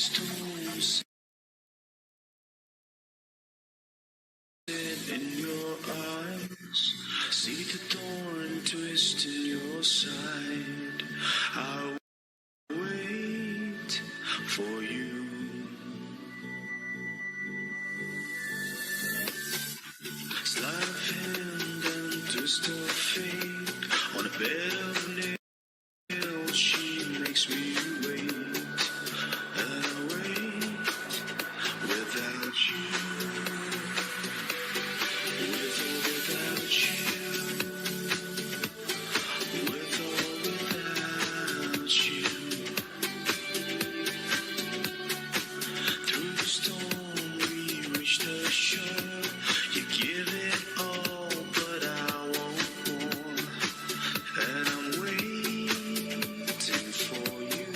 storms in your eyes, see the thorn twist in your side. I'll wait for you. Sleight of hand and twist of fate on a bed of nails. She makes me wait and wait without you. With or without you. With or without you. Through the storm we reach the shore. You give it all, but I want more. And I'm waiting for you.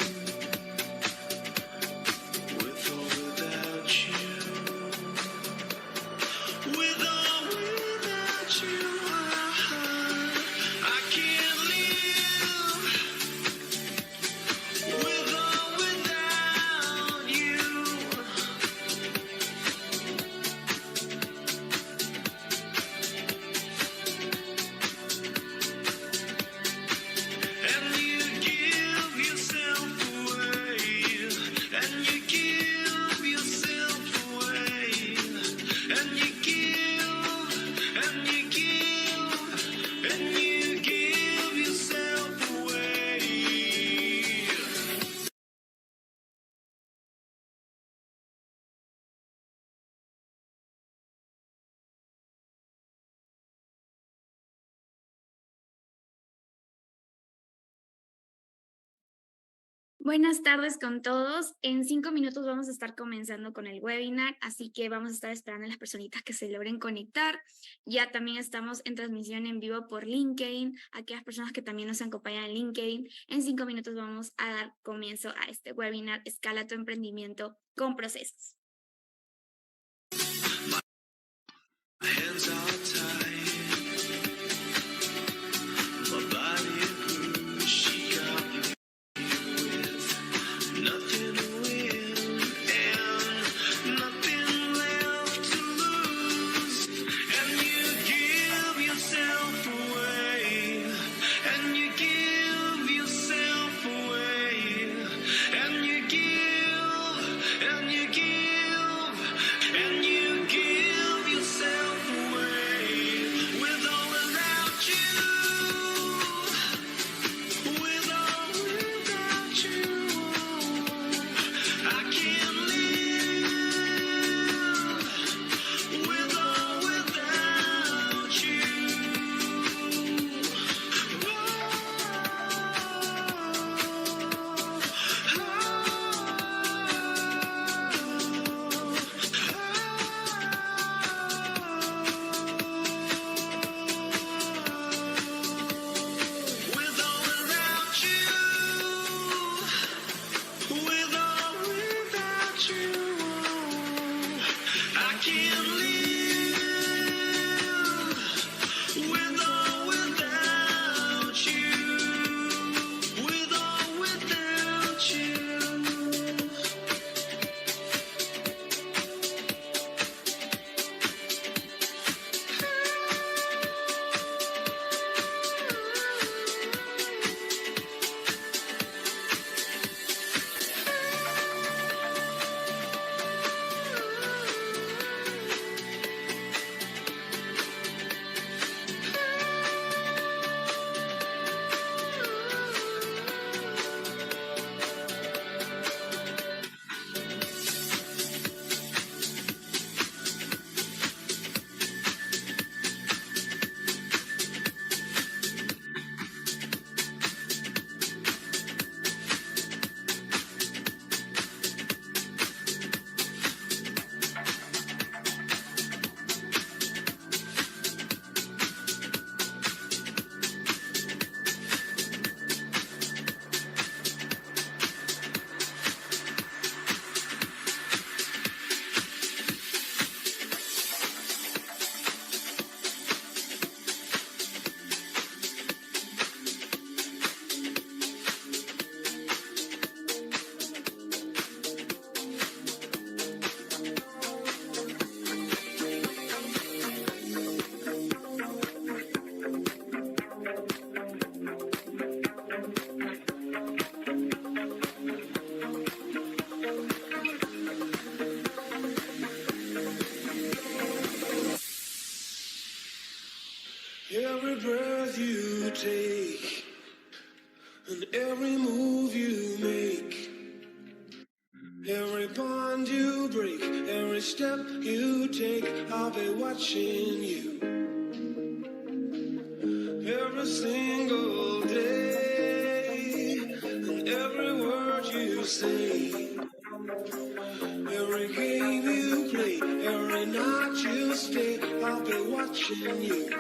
With or without you. With or without you, I can't live. With or without you. And you give yourself away. And you give yourself away. And you give, and you give, and you give yourself away. Buenas tardes con todos. En 5 minutos vamos a estar comenzando con el webinar, así que vamos a estar esperando a las personitas que se logren conectar. Ya también estamos en transmisión en vivo por LinkedIn, aquellas personas que también nos acompañan en LinkedIn. En 5 minutos vamos a dar comienzo a este webinar Escala tu emprendimiento con procesos. My hands are tied. My body a bruise. She got me with nothing to win and nothing left to lose. And you give yourself away. And you give yourself away. And you give, and you give, and you give yourself away. With or without you. With or without you. I can't live. With or without you. With or without you. With or without you. I can't live. With or without you. With or without you. take, and every move you make, every bond you break, every step you take, I'll be watching you every single day, and every word you say, every game you play, every night you stay, I'll be watching you.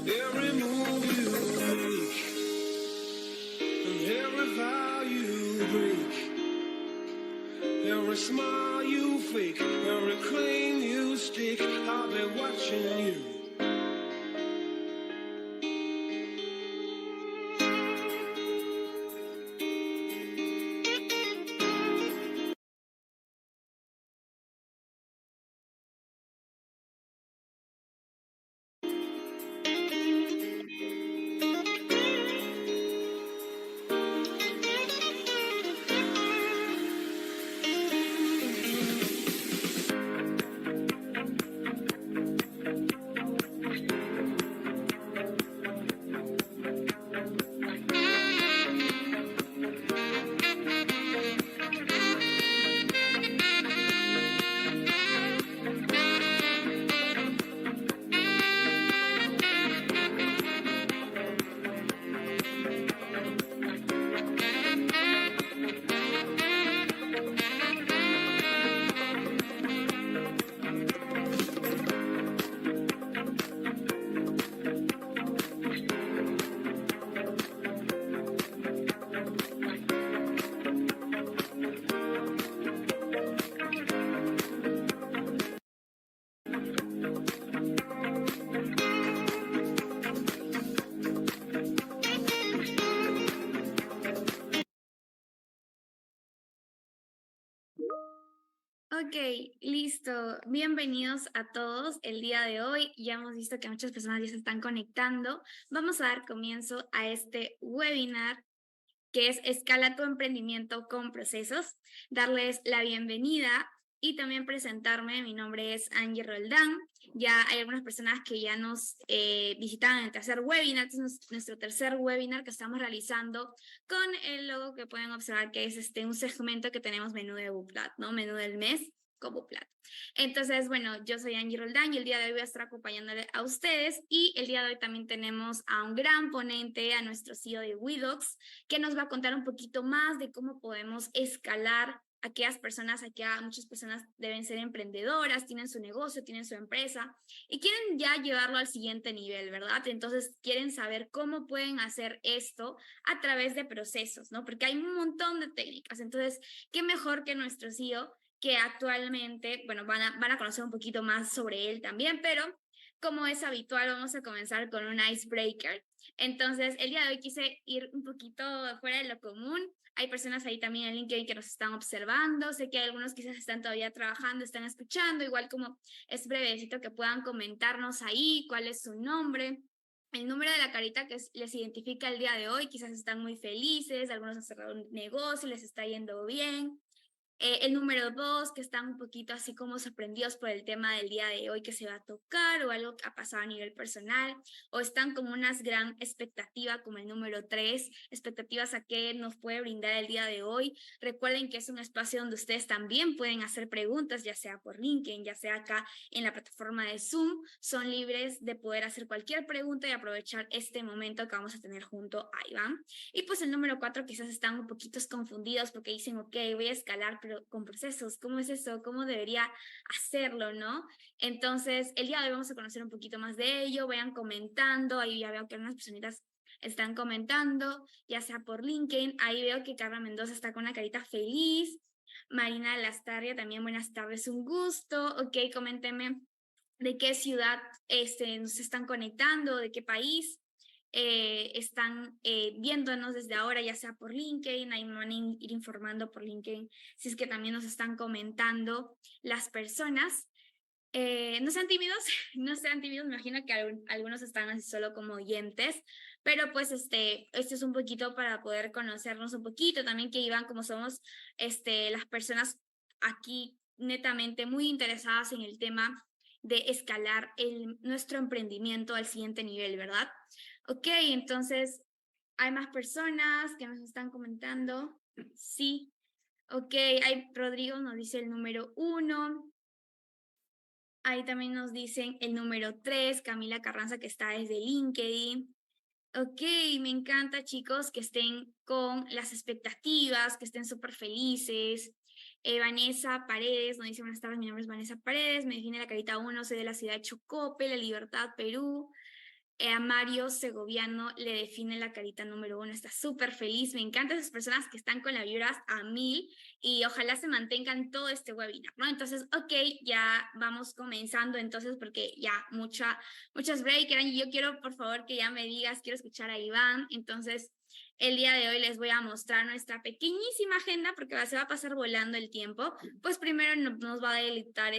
Every move you make, and every vow you break, every smile you fake, every claim you stake, I'll be watching you. Ok, listo. Bienvenidos a todos. El día de hoy ya hemos visto que muchas personas ya se están conectando. Vamos a dar comienzo a este webinar que es Escala tu emprendimiento con procesos. Darles la bienvenida y también presentarme. Mi nombre es Angie Roldán. Ya hay algunas personas que ya nos visitaban en el tercer webinar. Este es nuestro tercer webinar que estamos realizando con el logo que pueden observar que es un segmento que tenemos menú de Buplat, ¿no? Menú del mes con Buplat. Entonces, bueno, yo soy Angie Roldán y el día de hoy voy a estar acompañándole a ustedes, y el día de hoy también tenemos a un gran ponente, a nuestro CEO de Widox, que nos va a contar un poquito más de cómo podemos escalar aquellas personas, muchas personas deben ser emprendedoras, tienen su negocio, tienen su empresa y quieren ya llevarlo al siguiente nivel, ¿verdad? Entonces quieren saber cómo pueden hacer esto a través de procesos, ¿no? Porque hay un montón de técnicas. Entonces, ¿qué mejor que nuestro CEO, que actualmente, bueno, van a conocer un poquito más sobre él también, pero como es habitual, vamos a comenzar con un icebreaker. Entonces, el día de hoy quise ir un poquito fuera de lo común. Hay personas ahí también en LinkedIn que nos están observando. Sé que algunos quizás están todavía trabajando, están escuchando. Igual como es brevecito que puedan comentarnos ahí cuál es su nombre, el número de la carita que les identifica el día de hoy. Quizás están muy felices, algunos han cerrado un negocio, les está yendo bien. El número 2, que están un poquito así como sorprendidos por el tema del día de hoy que se va a tocar o algo que ha pasado a nivel personal, o están con unas gran expectativa como el número 3, expectativas a qué nos puede brindar el día de hoy. Recuerden que es un espacio donde ustedes también pueden hacer preguntas, ya sea por LinkedIn, ya sea acá en la plataforma de Zoom. Son libres de poder hacer cualquier pregunta y aprovechar este momento que vamos a tener junto a Iván. Y pues el número 4 quizás están un poquito confundidos porque dicen, ok, voy a escalar, pero con procesos, ¿cómo es eso? ¿Cómo debería hacerlo, no? Entonces, el día de hoy vamos a conocer un poquito más de ello, vayan comentando, ahí ya veo que algunas personitas están comentando, ya sea por LinkedIn, ahí veo que Carla Mendoza está con una carita feliz, Marina Lastarria también, buenas tardes, un gusto, ok, coméntenme de qué ciudad nos están conectando, de qué país, están viéndonos desde ahora, ya sea por LinkedIn, ahí me van a ir informando por LinkedIn, si es que también nos están comentando las personas. No sean tímidos, no sean tímidos, me imagino que algunos están así solo como oyentes, pero pues este es un poquito para poder conocernos un poquito, también que Iván, como somos las personas aquí netamente muy interesadas en el tema de escalar nuestro emprendimiento al siguiente nivel, ¿verdad? Ok, entonces, ¿hay más personas que nos están comentando? Sí. Ok, Rodrigo nos dice el número 1. Ahí también nos dicen el número 3, Camila Carranza, que está desde LinkedIn. Ok, me encanta, chicos, que estén con las expectativas, que estén súper felices. Vanessa Paredes nos dice, buenas tardes, mi nombre es Vanessa Paredes, me define la carita 1, soy de la ciudad de Chocope, La Libertad, Perú. A Mario Segoviano le define la carita número 1, está súper feliz, me encantan esas personas que están con las vibras a 1000 y ojalá se mantengan todo este webinar, ¿no? Entonces, ok, ya vamos comenzando entonces porque ya muchas break eran y yo quiero por favor que ya me digas, quiero escuchar a Iván, entonces el día de hoy les voy a mostrar nuestra pequeñísima agenda porque se va a pasar volando el tiempo. Pues primero nos va a deleitar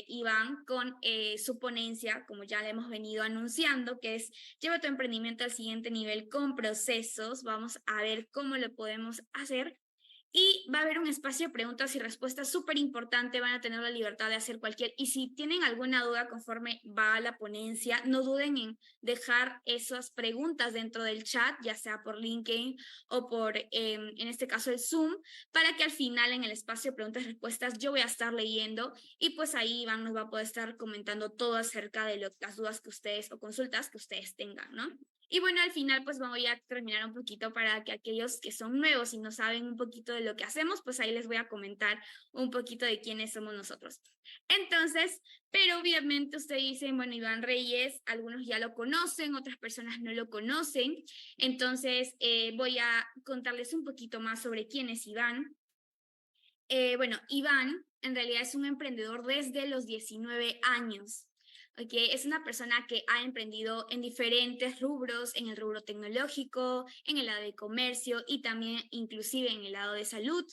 Iván con su ponencia, como ya le hemos venido anunciando, que es Lleva tu emprendimiento al siguiente nivel con procesos. Vamos a ver cómo lo podemos hacer. Y va a haber un espacio de preguntas y respuestas súper importante, van a tener la libertad de hacer cualquier, y si tienen alguna duda conforme va la ponencia, no duden en dejar esas preguntas dentro del chat, ya sea por LinkedIn o por, en este caso, el Zoom, para que al final en el espacio de preguntas y respuestas yo voy a estar leyendo y pues ahí Iván nos va a poder estar comentando todo acerca de las dudas que ustedes o consultas que ustedes tengan, ¿no? Y bueno, al final pues voy a terminar un poquito para que aquellos que son nuevos y no saben un poquito de lo que hacemos, pues ahí les voy a comentar un poquito de quiénes somos nosotros. Entonces, pero obviamente ustedes dicen, bueno, Iván Reyes, algunos ya lo conocen, otras personas no lo conocen. Entonces, voy a contarles un poquito más sobre quién es Iván. Bueno, Iván en realidad es un emprendedor desde los 19 años. Okay, es una persona que ha emprendido en diferentes rubros, en el rubro tecnológico, en el lado de comercio y también inclusive en el lado de salud.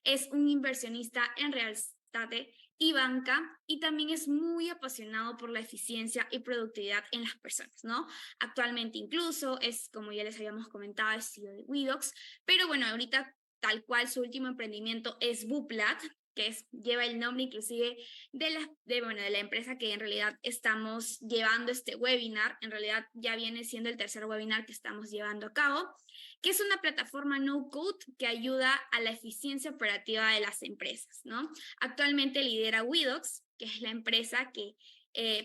Es un inversionista en real estate y banca y también es muy apasionado por la eficiencia y productividad en las personas, ¿no? Actualmente incluso es, como ya les habíamos comentado, es CEO de Widox, pero bueno, ahorita tal cual su último emprendimiento es Buplat, que lleva el nombre inclusive de la empresa que en realidad estamos llevando este webinar. En realidad ya viene siendo el tercer webinar que estamos llevando a cabo, que es una plataforma no-code que ayuda a la eficiencia operativa de las empresas, ¿no? Actualmente lidera Widox, que es la empresa que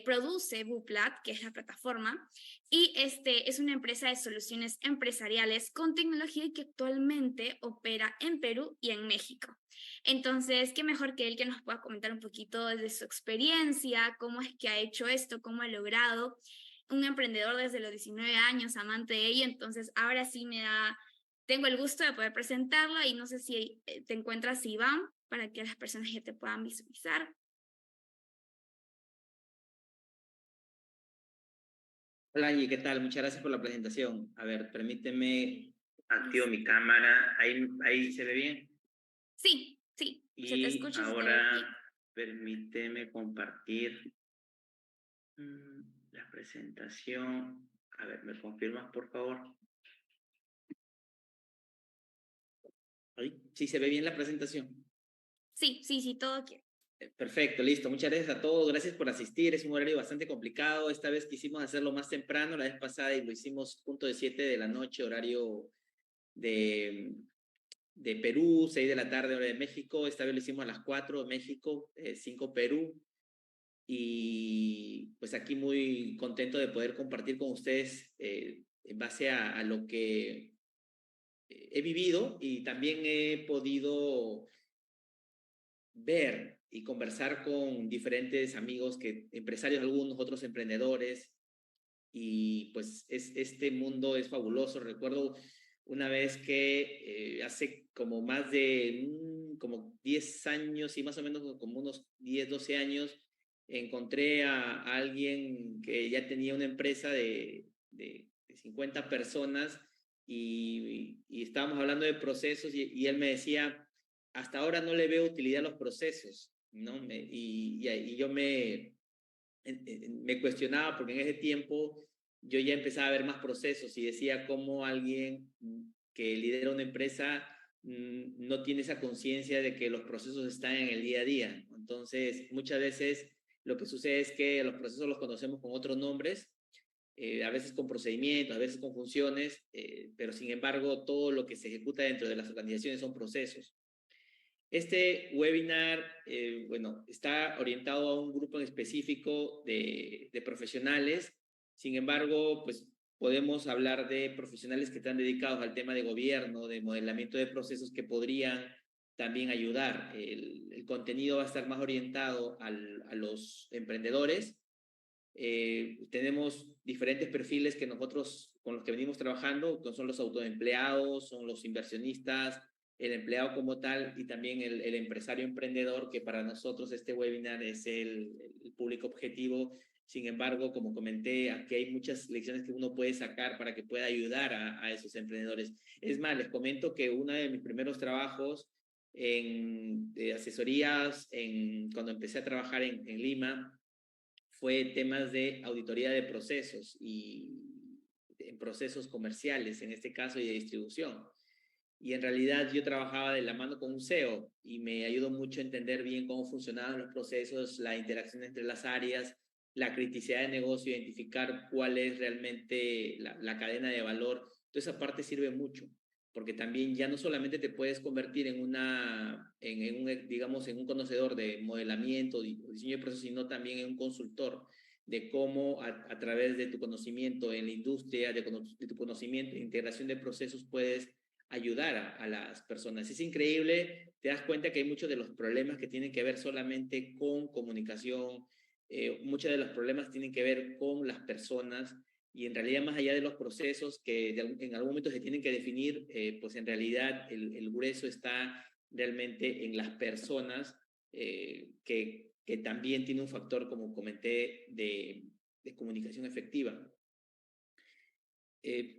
produce Buplat, que es la plataforma, y es una empresa de soluciones empresariales con tecnología y que actualmente opera en Perú y en México. Entonces, qué mejor que él que nos pueda comentar un poquito de su experiencia, cómo es que ha hecho esto, cómo ha logrado. Un emprendedor desde los 19 años, amante de ella, entonces ahora sí tengo el gusto de poder presentarla y no sé si te encuentras, Iván, para que las personas ya te puedan visualizar. Hola Angie, ¿qué tal? Muchas gracias por la presentación. A ver, permíteme, activo Listo. mi cámara. Ahí se ve bien. Sí, sí, se te Y escucha y se te ve bien. ahora permíteme compartir la presentación. A ver, ¿me confirmas, por favor? ¿Sí se ve bien la presentación? Sí, todo aquí. Perfecto, listo. Muchas gracias a todos. Gracias por asistir. Es un horario bastante complicado. Esta vez quisimos hacerlo más temprano. La vez pasada y lo hicimos punto de 7 de la noche, horario de, de Perú, 6 de la tarde, hora de México. Esta vez lo hicimos a las 4 de México, 5 Perú. Y pues aquí muy contento de poder compartir con ustedes en base a lo que he vivido y también he podido ver y conversar con diferentes amigos, empresarios algunos, otros emprendedores, y pues este mundo es fabuloso. Recuerdo una vez que hace como más de como 10 años y más o menos como unos 10, 12 años, encontré a alguien que ya tenía una empresa de 50 personas y estábamos hablando de procesos y él me decía, hasta ahora no le veo utilidad a los procesos, ¿no? Y yo me cuestionaba porque en ese tiempo yo ya empezaba a ver más procesos y decía cómo alguien que lidera una empresa no tiene esa conciencia de que los procesos están en el día a día. Entonces, muchas veces lo que sucede es que los procesos los conocemos con otros nombres, a veces con procedimientos, a veces con funciones, pero sin embargo todo lo que se ejecuta dentro de las organizaciones son procesos. Este webinar, bueno, está orientado a un grupo en específico de profesionales. Sin embargo, pues podemos hablar de profesionales que están dedicados al tema de gobierno, de modelamiento de procesos que podrían también ayudar. El contenido va a estar más orientado a los emprendedores. Tenemos diferentes perfiles que nosotros con los que venimos trabajando, que son los autoempleados, son los inversionistas, el empleado como tal y también el empresario emprendedor, que para nosotros este webinar es el público objetivo. Sin embargo, como comenté, aquí hay muchas lecciones que uno puede sacar para que pueda ayudar a esos emprendedores. Es más, les comento que uno de mis primeros trabajos en asesorías, cuando empecé a trabajar en Lima, fue temas de auditoría de procesos y en procesos comerciales, en este caso, y de distribución. Y en realidad yo trabajaba de la mano con un CEO y me ayudó mucho a entender bien cómo funcionaban los procesos, la interacción entre las áreas, la criticidad de negocio, identificar cuál es realmente la cadena de valor. Toda esa parte sirve mucho, porque también ya no solamente te puedes convertir digamos, en un conocedor de modelamiento, diseño de procesos, sino también en un consultor de cómo a través de tu conocimiento en la industria, de tu conocimiento de integración de procesos, puedes ayudar a las personas. Es increíble, te das cuenta que hay muchos de los problemas que tienen que ver solamente con comunicación, muchos de los problemas tienen que ver con las personas y en realidad más allá de los procesos que en algún momento se tienen que definir, pues en realidad el grueso está realmente en las personas, que también tiene un factor, como comenté, de comunicación efectiva.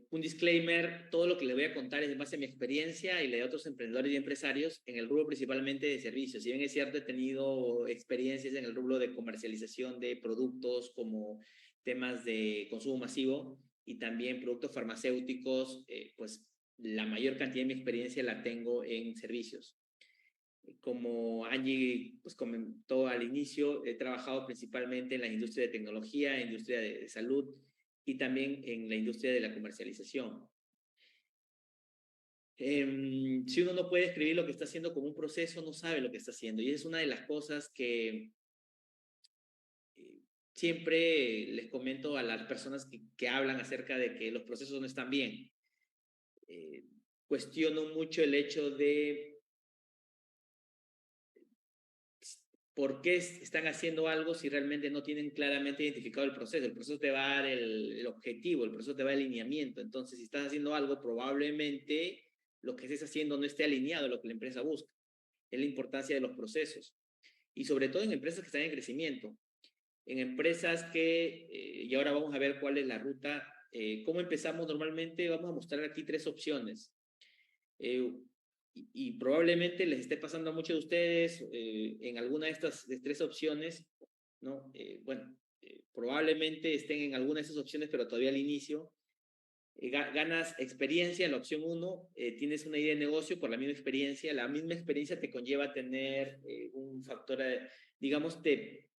Un disclaimer, todo lo que les voy a contar es en base a mi experiencia y la de otros emprendedores y empresarios en el rubro principalmente de servicios. Si bien es cierto, he tenido experiencias en el rubro de comercialización de productos como temas de consumo masivo y también productos farmacéuticos, pues la mayor cantidad de mi experiencia la tengo en servicios. Como Angie pues, comentó al inicio, he trabajado principalmente en la industria de tecnología, industria de salud y también en la industria de la comercialización. Si uno no puede escribir lo que está haciendo como un proceso, no sabe lo que está haciendo. Y es una de las cosas que siempre les comento a las personas que hablan acerca de que los procesos no están bien. Cuestiono mucho el hecho de por qué están haciendo algo si realmente no tienen claramente identificado el proceso. El proceso te va a dar el objetivo, el proceso te va a dar el alineamiento. Entonces, si estás haciendo algo, probablemente lo que estés haciendo no esté alineado a lo que la empresa busca. Es la importancia de los procesos. Y sobre todo en empresas que están en crecimiento. En empresas y ahora vamos a ver cuál es la ruta. ¿Cómo empezamos normalmente? Vamos a mostrar aquí 3 opciones. Y probablemente les esté pasando a muchos de ustedes en alguna de estas 3 opciones, ¿no? Bueno, probablemente estén en alguna de esas opciones, pero todavía al inicio. ganas experiencia, la opción 1, tienes una idea de negocio por la misma experiencia te conlleva a tener un factor, digamos, te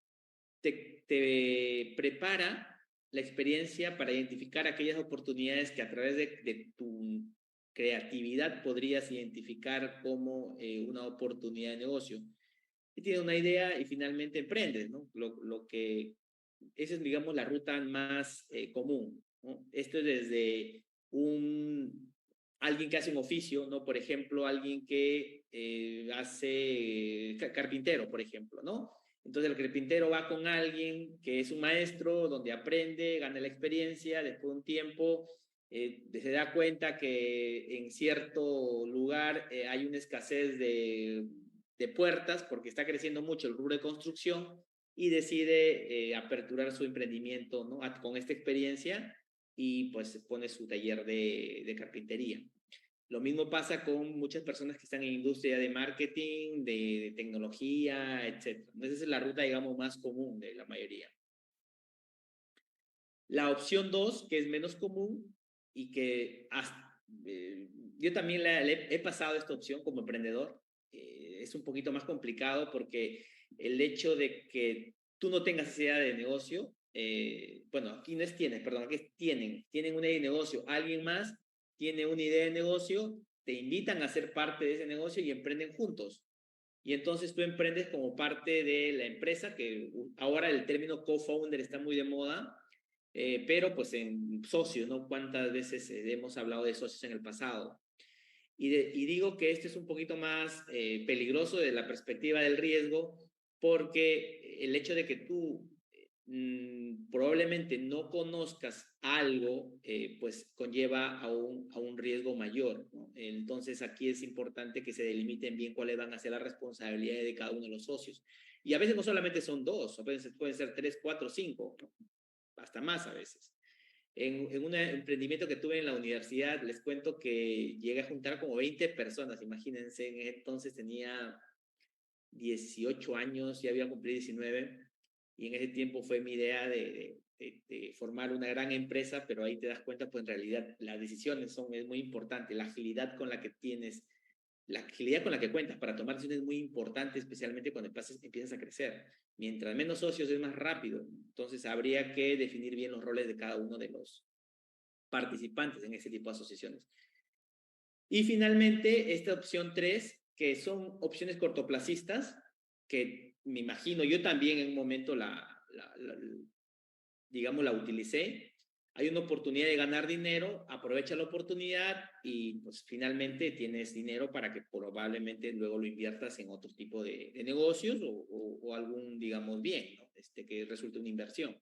prepara la experiencia para identificar aquellas oportunidades que a través de tu creatividad podrías identificar como una oportunidad de negocio. Y tienes una idea y finalmente emprendes, ¿no? Esa es, digamos, la ruta más común, ¿no? Esto es desde alguien que hace un oficio, ¿no? Por ejemplo, alguien que hace carpintero, por ejemplo, ¿no? Entonces el carpintero va con alguien que es un maestro, donde aprende, gana la experiencia, después de un tiempo se da cuenta que en cierto lugar hay una escasez de puertas porque está creciendo mucho el rubro de construcción y decide aperturar su emprendimiento, ¿no? Con esta experiencia y pues pone su taller de carpintería. Lo mismo pasa con muchas personas que están en industria de marketing, de tecnología, etc. Esa es la ruta, digamos, más común de la mayoría. La opción 2, que es menos común y que yo también he pasado esta opción como emprendedor, es un poquito más complicado porque el hecho de que tú no tengas idea de negocio, bueno, aquí no es tienes, perdón, aquí es tienen una idea de negocio, alguien más tiene una idea de negocio, te invitan a ser parte de ese negocio y emprenden juntos. Y entonces tú emprendes como parte de la empresa, que ahora el término co-founder está muy de moda, pero pues en socios, ¿no? ¿Cuántas veces hemos hablado de socios en el pasado? Y digo que este es un poquito más peligroso desde la perspectiva del riesgo, porque el hecho de que tú probablemente no conozcas algo, pues conlleva a un riesgo mayor, ¿no? Entonces aquí es importante que se delimiten bien cuáles van a ser las responsabilidades de cada uno de los socios. Y a veces no solamente son dos, a veces pueden ser 3, 4, 5, ¿no? Hasta más a veces. En un emprendimiento que tuve en la universidad, les cuento que llegué a juntar como 20 personas, imagínense, en ese entonces tenía 18 años, ya había cumplido 19, y en ese tiempo fue mi idea de formar una gran empresa, pero ahí te das cuenta, pues en realidad las decisiones es muy importante, la agilidad con la que tienes, la agilidad con la que cuentas para tomar decisiones es muy importante, especialmente cuando empiezas a crecer. Mientras menos socios es más rápido, entonces habría que definir bien los roles de cada uno de los participantes en ese tipo de asociaciones. Y finalmente, esta opción 3, que son opciones cortoplacistas, que me imagino yo también en un momento digamos, la utilicé. Hay una oportunidad de ganar dinero, aprovecha la oportunidad y pues finalmente tienes dinero para que probablemente luego lo inviertas en otro tipo de negocios o algún, digamos, bien, ¿no? Que resulte una inversión.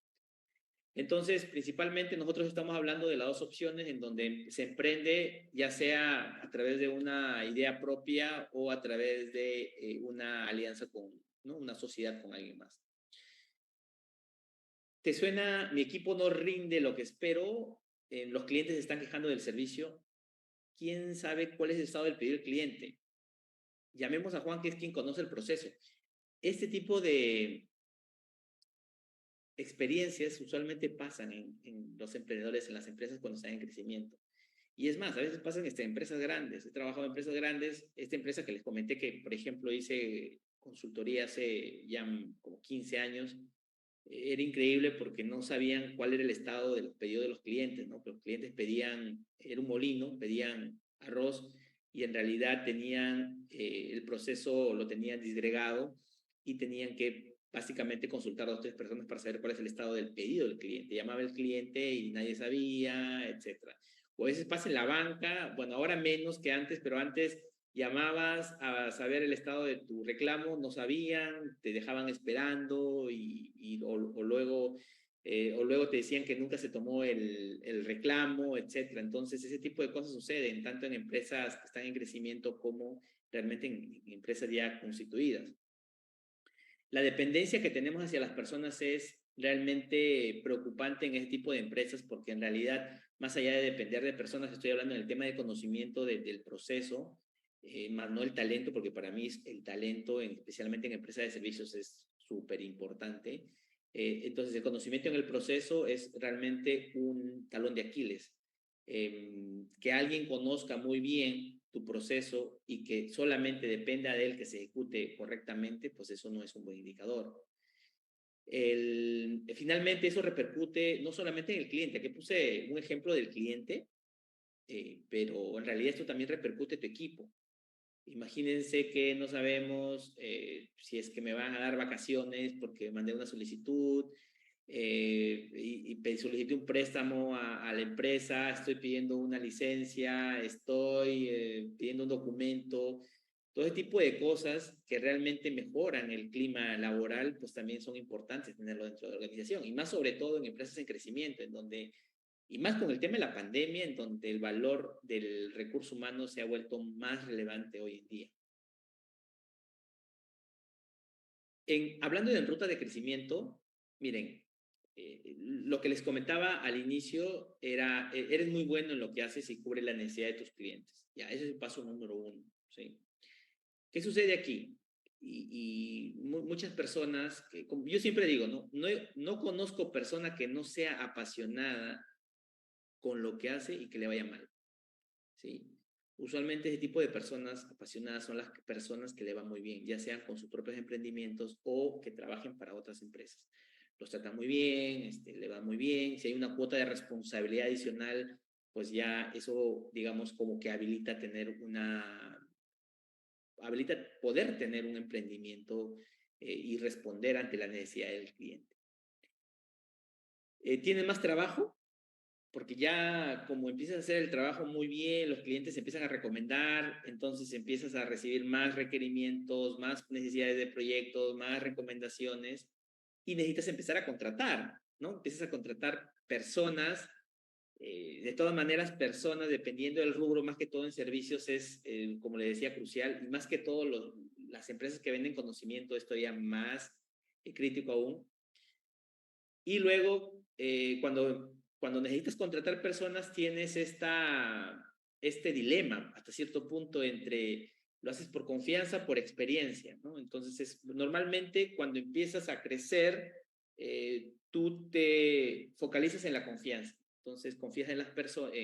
Entonces, principalmente nosotros estamos hablando de las dos opciones en donde se emprende, ya sea a través de una idea propia o a través de una alianza con, ¿no? Una sociedad con alguien más. ¿Te suena? Mi equipo no rinde lo que espero, los clientes se están quejando del servicio. ¿Quién sabe cuál es el estado del pedido del cliente? Llamemos a Juan, que es quien conoce el proceso. Este tipo de experiencias usualmente pasan en los emprendedores, en las empresas cuando están en crecimiento. Y es más, a veces pasan en empresas grandes. He trabajado en empresas grandes. Esta empresa que les comenté que, por ejemplo, hice consultoría hace ya como 15 años, era increíble porque no sabían cuál era el estado de los pedidos de los clientes, ¿no? Los clientes pedían, era un molino, pedían arroz y en realidad tenían el proceso, lo tenían disgregado y tenían que básicamente consultar a 2 o 3 personas para saber cuál es el estado del pedido del cliente. Llamaba el cliente y nadie sabía, etcétera. O a veces pasa en la banca, bueno, ahora menos que antes, pero antes llamabas a saber el estado de tu reclamo, no sabían, te dejaban esperando o luego te decían que nunca se tomó el reclamo, etcétera. Entonces, ese tipo de cosas suceden tanto en empresas que están en crecimiento como realmente en empresas ya constituidas. La dependencia que tenemos hacia las personas es realmente preocupante en ese tipo de empresas porque en realidad, más allá de depender de personas, estoy hablando en el tema de conocimiento del proceso, más no el talento, porque para mí el talento, especialmente en empresas de servicios, es súper importante. Entonces, el conocimiento en el proceso es realmente un talón de Aquiles. Que alguien conozca muy bien tu proceso y que solamente dependa de él que se ejecute correctamente, pues eso no es un buen indicador. Finalmente eso repercute no solamente en el cliente, aquí puse un ejemplo del cliente, pero en realidad esto también repercute en tu equipo. Imagínense que no sabemos si es que me van a dar vacaciones porque mandé una solicitud y solicité un préstamo a la empresa, estoy pidiendo una licencia, estoy pidiendo un documento. Todo ese tipo de cosas que realmente mejoran el clima laboral, pues también son importantes tenerlo dentro de la organización, y más sobre todo en empresas en crecimiento, en donde, y más con el tema de la pandemia, en donde el valor del recurso humano se ha vuelto más relevante hoy en día. Hablando de ruta de crecimiento, miren, lo que les comentaba al inicio era, eres muy bueno en lo que haces y cubre la necesidad de tus clientes. Ya, ese es el paso número uno, ¿sí? ¿Qué sucede aquí? Muchas personas, como yo siempre digo, no conozco persona que no sea apasionada con lo que hace y que le vaya mal, ¿sí? Usualmente ese tipo de personas apasionadas son las personas que le van muy bien, ya sean con sus propios emprendimientos o que trabajen para otras empresas. Los tratan muy bien, le va muy bien. Si hay una cuota de responsabilidad adicional, pues ya eso, digamos, como que habilita poder tener un emprendimiento y responder ante la necesidad del cliente. ¿Tienen más trabajo? Porque ya como empiezas a hacer el trabajo muy bien, los clientes empiezan a recomendar, entonces empiezas a recibir más requerimientos, más necesidades de proyectos, más recomendaciones, y necesitas empezar a contratar, ¿no? Empiezas a contratar personas. De todas maneras, personas, dependiendo del rubro, más que todo en servicios, es, como le decía, crucial, y más que todo las empresas que venden conocimiento, esto ya más crítico aún. Y luego, cuando necesitas contratar personas, tienes este dilema hasta cierto punto entre lo haces por confianza, por experiencia, ¿no? Entonces, normalmente cuando empiezas a crecer, tú te focalizas en la confianza. Entonces, confías en las personas,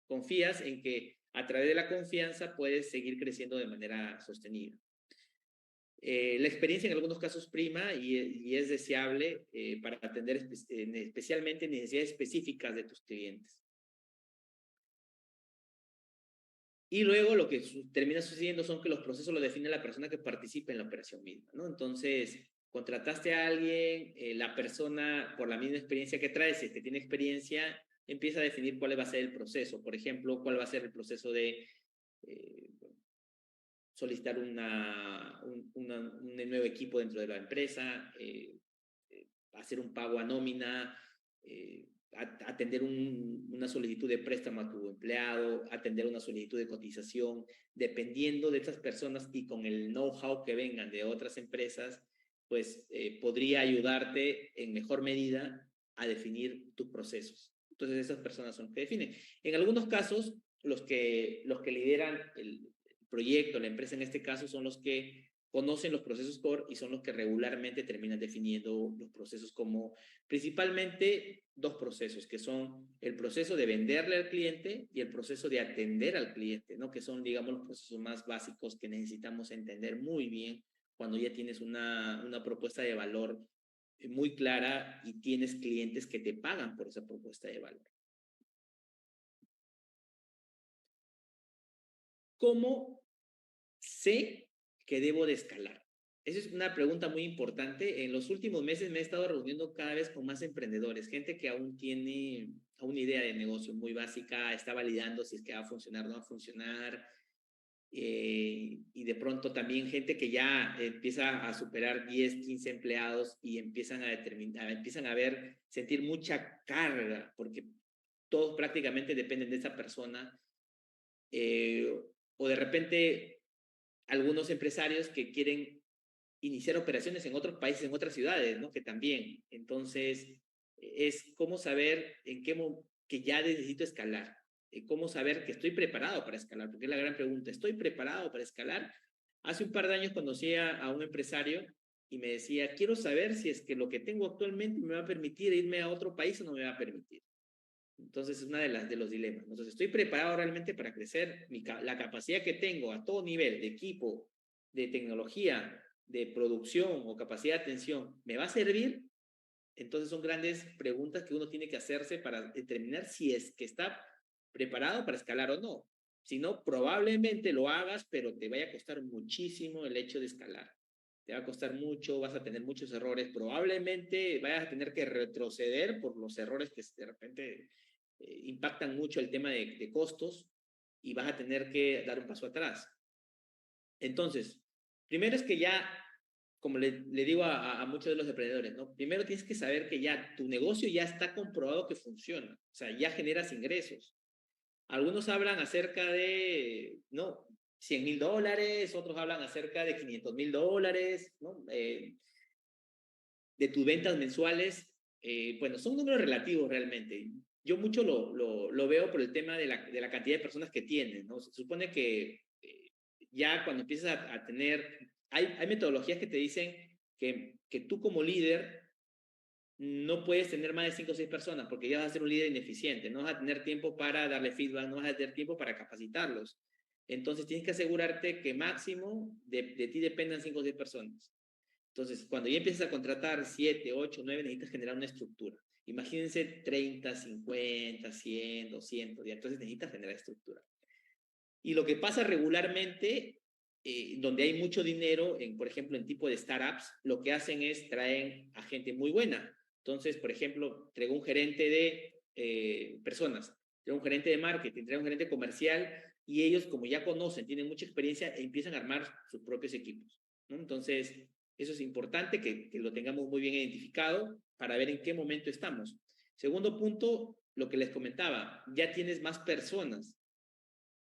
confías en que a través de la confianza puedes seguir creciendo de manera sostenida. La experiencia en algunos casos prima y es deseable para atender especialmente necesidades específicas de tus clientes. Y luego lo que termina sucediendo son que los procesos lo define la persona que participa en la operación misma, ¿no? Entonces, contrataste a alguien, la persona, por la misma experiencia que trae, si es que tiene experiencia, empieza a definir cuál va a ser el proceso. Por ejemplo, cuál va a ser el proceso de solicitar un nuevo equipo dentro de la empresa, hacer un pago a nómina, atender una solicitud de préstamo a tu empleado, atender una solicitud de cotización, dependiendo de estas personas y con el know-how que vengan de otras empresas, pues podría ayudarte en mejor medida a definir tus procesos. Entonces esas personas son los que definen. En algunos casos, los que lideran el proyecto, la empresa en este caso, son los que conocen los procesos core y son los que regularmente terminan definiendo los procesos como principalmente dos procesos, que son el proceso de venderle al cliente y el proceso de atender al cliente, ¿no? Que son, digamos, los procesos más básicos que necesitamos entender muy bien cuando ya tienes una propuesta de valor muy clara y tienes clientes que te pagan por esa propuesta de valor. ¿Cómo sé que debo de escalar? Esa es una pregunta muy importante. En los últimos meses me he estado reuniendo cada vez con más emprendedores, gente que aún tiene una idea de negocio muy básica, está validando si es que va a funcionar o no va a funcionar, y de pronto también gente que ya empieza a superar 10, 15 empleados y empiezan a sentir mucha carga, porque todos prácticamente dependen de esa persona, o de repente algunos empresarios que quieren iniciar operaciones en otros países, en otras ciudades, ¿no? Que también. Entonces, es cómo saber que ya necesito escalar, cómo saber que estoy preparado para escalar, porque es la gran pregunta. ¿Estoy preparado para escalar? Hace un par de años conocí a un empresario y me decía, quiero saber si es que lo que tengo actualmente me va a permitir irme a otro país o no me va a permitir. Entonces, es una de los dilemas. Entonces, ¿estoy preparado realmente para crecer? La capacidad que tengo a todo nivel, de equipo, de tecnología, de producción o capacidad de atención, ¿me va a servir? Entonces, son grandes preguntas que uno tiene que hacerse para determinar si es que está preparado para escalar o no. Si no, probablemente lo hagas, pero te vaya a costar muchísimo el hecho de escalar. Te va a costar mucho, vas a tener muchos errores, probablemente vayas a tener que retroceder por los errores que de repente impactan mucho el tema de costos y vas a tener que dar un paso atrás. Entonces, primero es que ya, como le digo a muchos de los emprendedores, ¿no? Primero tienes que saber que ya tu negocio ya está comprobado que funciona, o sea, ya generas ingresos. Algunos hablan acerca de, no, $100,000, otros hablan acerca de $500,000, ¿no? De tus ventas mensuales, bueno, son números relativos realmente. Yo mucho lo veo por el tema de la cantidad de personas que tienen, ¿no? Se supone que ya cuando empiezas a tener, hay metodologías que te dicen que tú como líder no puedes tener más de 5 o 6 personas porque ya vas a ser un líder ineficiente, no vas a tener tiempo para darle feedback, no vas a tener tiempo para capacitarlos. Entonces tienes que asegurarte que máximo de ti dependan 5 o 6 personas. Entonces, cuando ya empiezas a contratar 7, 8, 9, necesitas generar una estructura. Imagínense 30, 50, 100, 200, ya entonces necesitas generar estructura. Y lo que pasa regularmente, donde hay mucho dinero, por ejemplo, en tipo de startups, lo que hacen es traen a gente muy buena. Entonces, por ejemplo, traigo un gerente de personas, traigo un gerente de marketing, traigo un gerente comercial, y ellos, como ya conocen, tienen mucha experiencia, empiezan a armar sus propios equipos, ¿no? Entonces, eso es importante que lo tengamos muy bien identificado para ver en qué momento estamos. Segundo punto, lo que les comentaba, ya tienes más personas.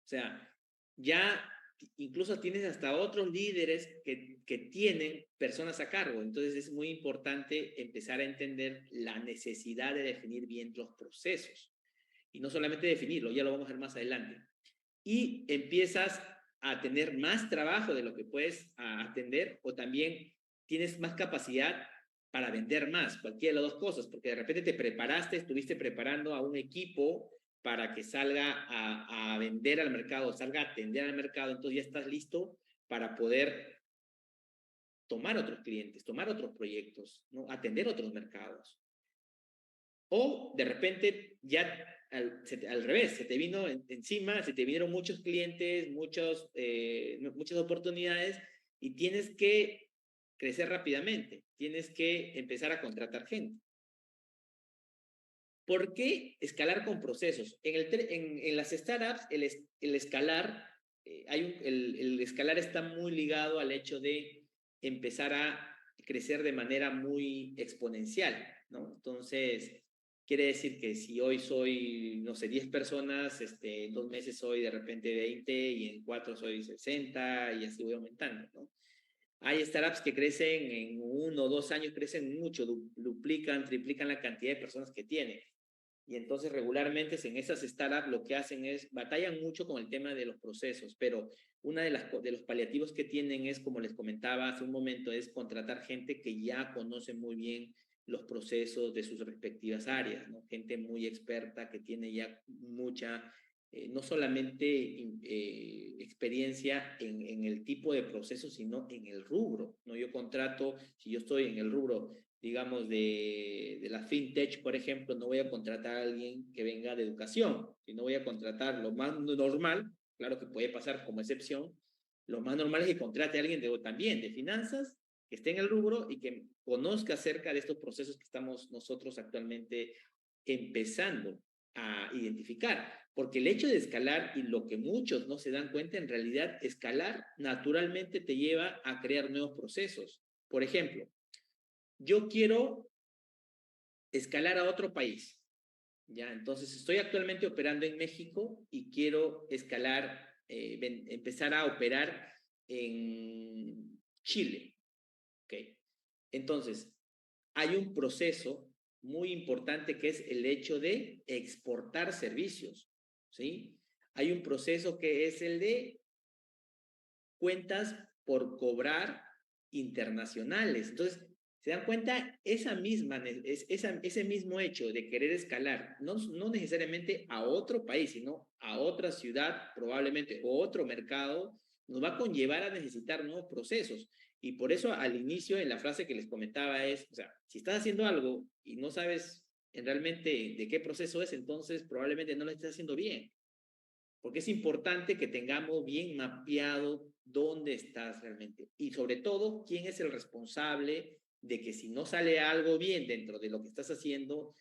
O sea, ya incluso tienes hasta otros líderes que tienen personas a cargo. Entonces es muy importante empezar a entender la necesidad de definir bien los procesos. Y no solamente definirlo, ya lo vamos a ver más adelante. Y empiezas a tener más trabajo de lo que puedes atender, o también tienes más capacidad para vender más, cualquiera de las dos cosas, porque de repente te preparaste, estuviste preparando a un equipo para que salga a vender al mercado, salga a atender al mercado, entonces ya estás listo para poder tomar otros clientes, tomar otros proyectos, ¿no? Atender otros mercados. O de repente ya al revés, se te vino encima, se te vinieron muchos clientes, muchas oportunidades, y tienes que crecer rápidamente, tienes que empezar a contratar gente. ¿Por qué escalar con procesos? En las startups, el escalar, el escalar está muy ligado al hecho de empezar a crecer de manera muy exponencial, ¿no? Entonces, quiere decir que si hoy soy, no sé, 10 personas, en 2 meses soy de repente 20 y en 4 soy 60 y así voy aumentando, ¿no? Hay startups que crecen en 1 o 2 años, crecen mucho, duplican, triplican la cantidad de personas que tienen. Y entonces regularmente en esas startups lo que hacen es, batallan mucho con el tema de los procesos, pero una de los paliativos que tienen es, como les comentaba hace un momento, es contratar gente que ya conoce muy bien los procesos de sus respectivas áreas, ¿no? Gente muy experta que tiene ya mucha, no solamente experiencia en el tipo de proceso, sino en el rubro, ¿no? Yo contrato, si yo estoy en el rubro, digamos, de la fintech, por ejemplo, no voy a contratar a alguien que venga de educación, sino voy a contratar lo más normal, claro que puede pasar como excepción, lo más normal es que contrate a alguien también de finanzas, que esté en el rubro y que conozca acerca de estos procesos que estamos nosotros actualmente empezando a identificar, porque el hecho de escalar, y lo que muchos no se dan cuenta, en realidad escalar naturalmente te lleva a crear nuevos procesos. Por ejemplo, yo quiero escalar a otro país, ¿ya? Entonces estoy actualmente operando en México y quiero escalar, empezar a operar en Chile, ¿ok? Entonces, hay un proceso muy importante que es el hecho de exportar servicios, ¿sí? Hay un proceso que es el de cuentas por cobrar internacionales. Entonces, ¿Se dan cuenta? Ese mismo hecho de querer escalar, no necesariamente a otro país, sino a otra ciudad probablemente, o otro mercado, nos va a conllevar a necesitar nuevos procesos. Y por eso al inicio, en la frase que les comentaba es, o sea, si estás haciendo algo y no sabes realmente de qué proceso es, entonces probablemente no lo estés haciendo bien. Porque es importante que tengamos bien mapeado dónde estás realmente. Y sobre todo, quién es el responsable de que si no sale algo bien dentro de lo que estás haciendo,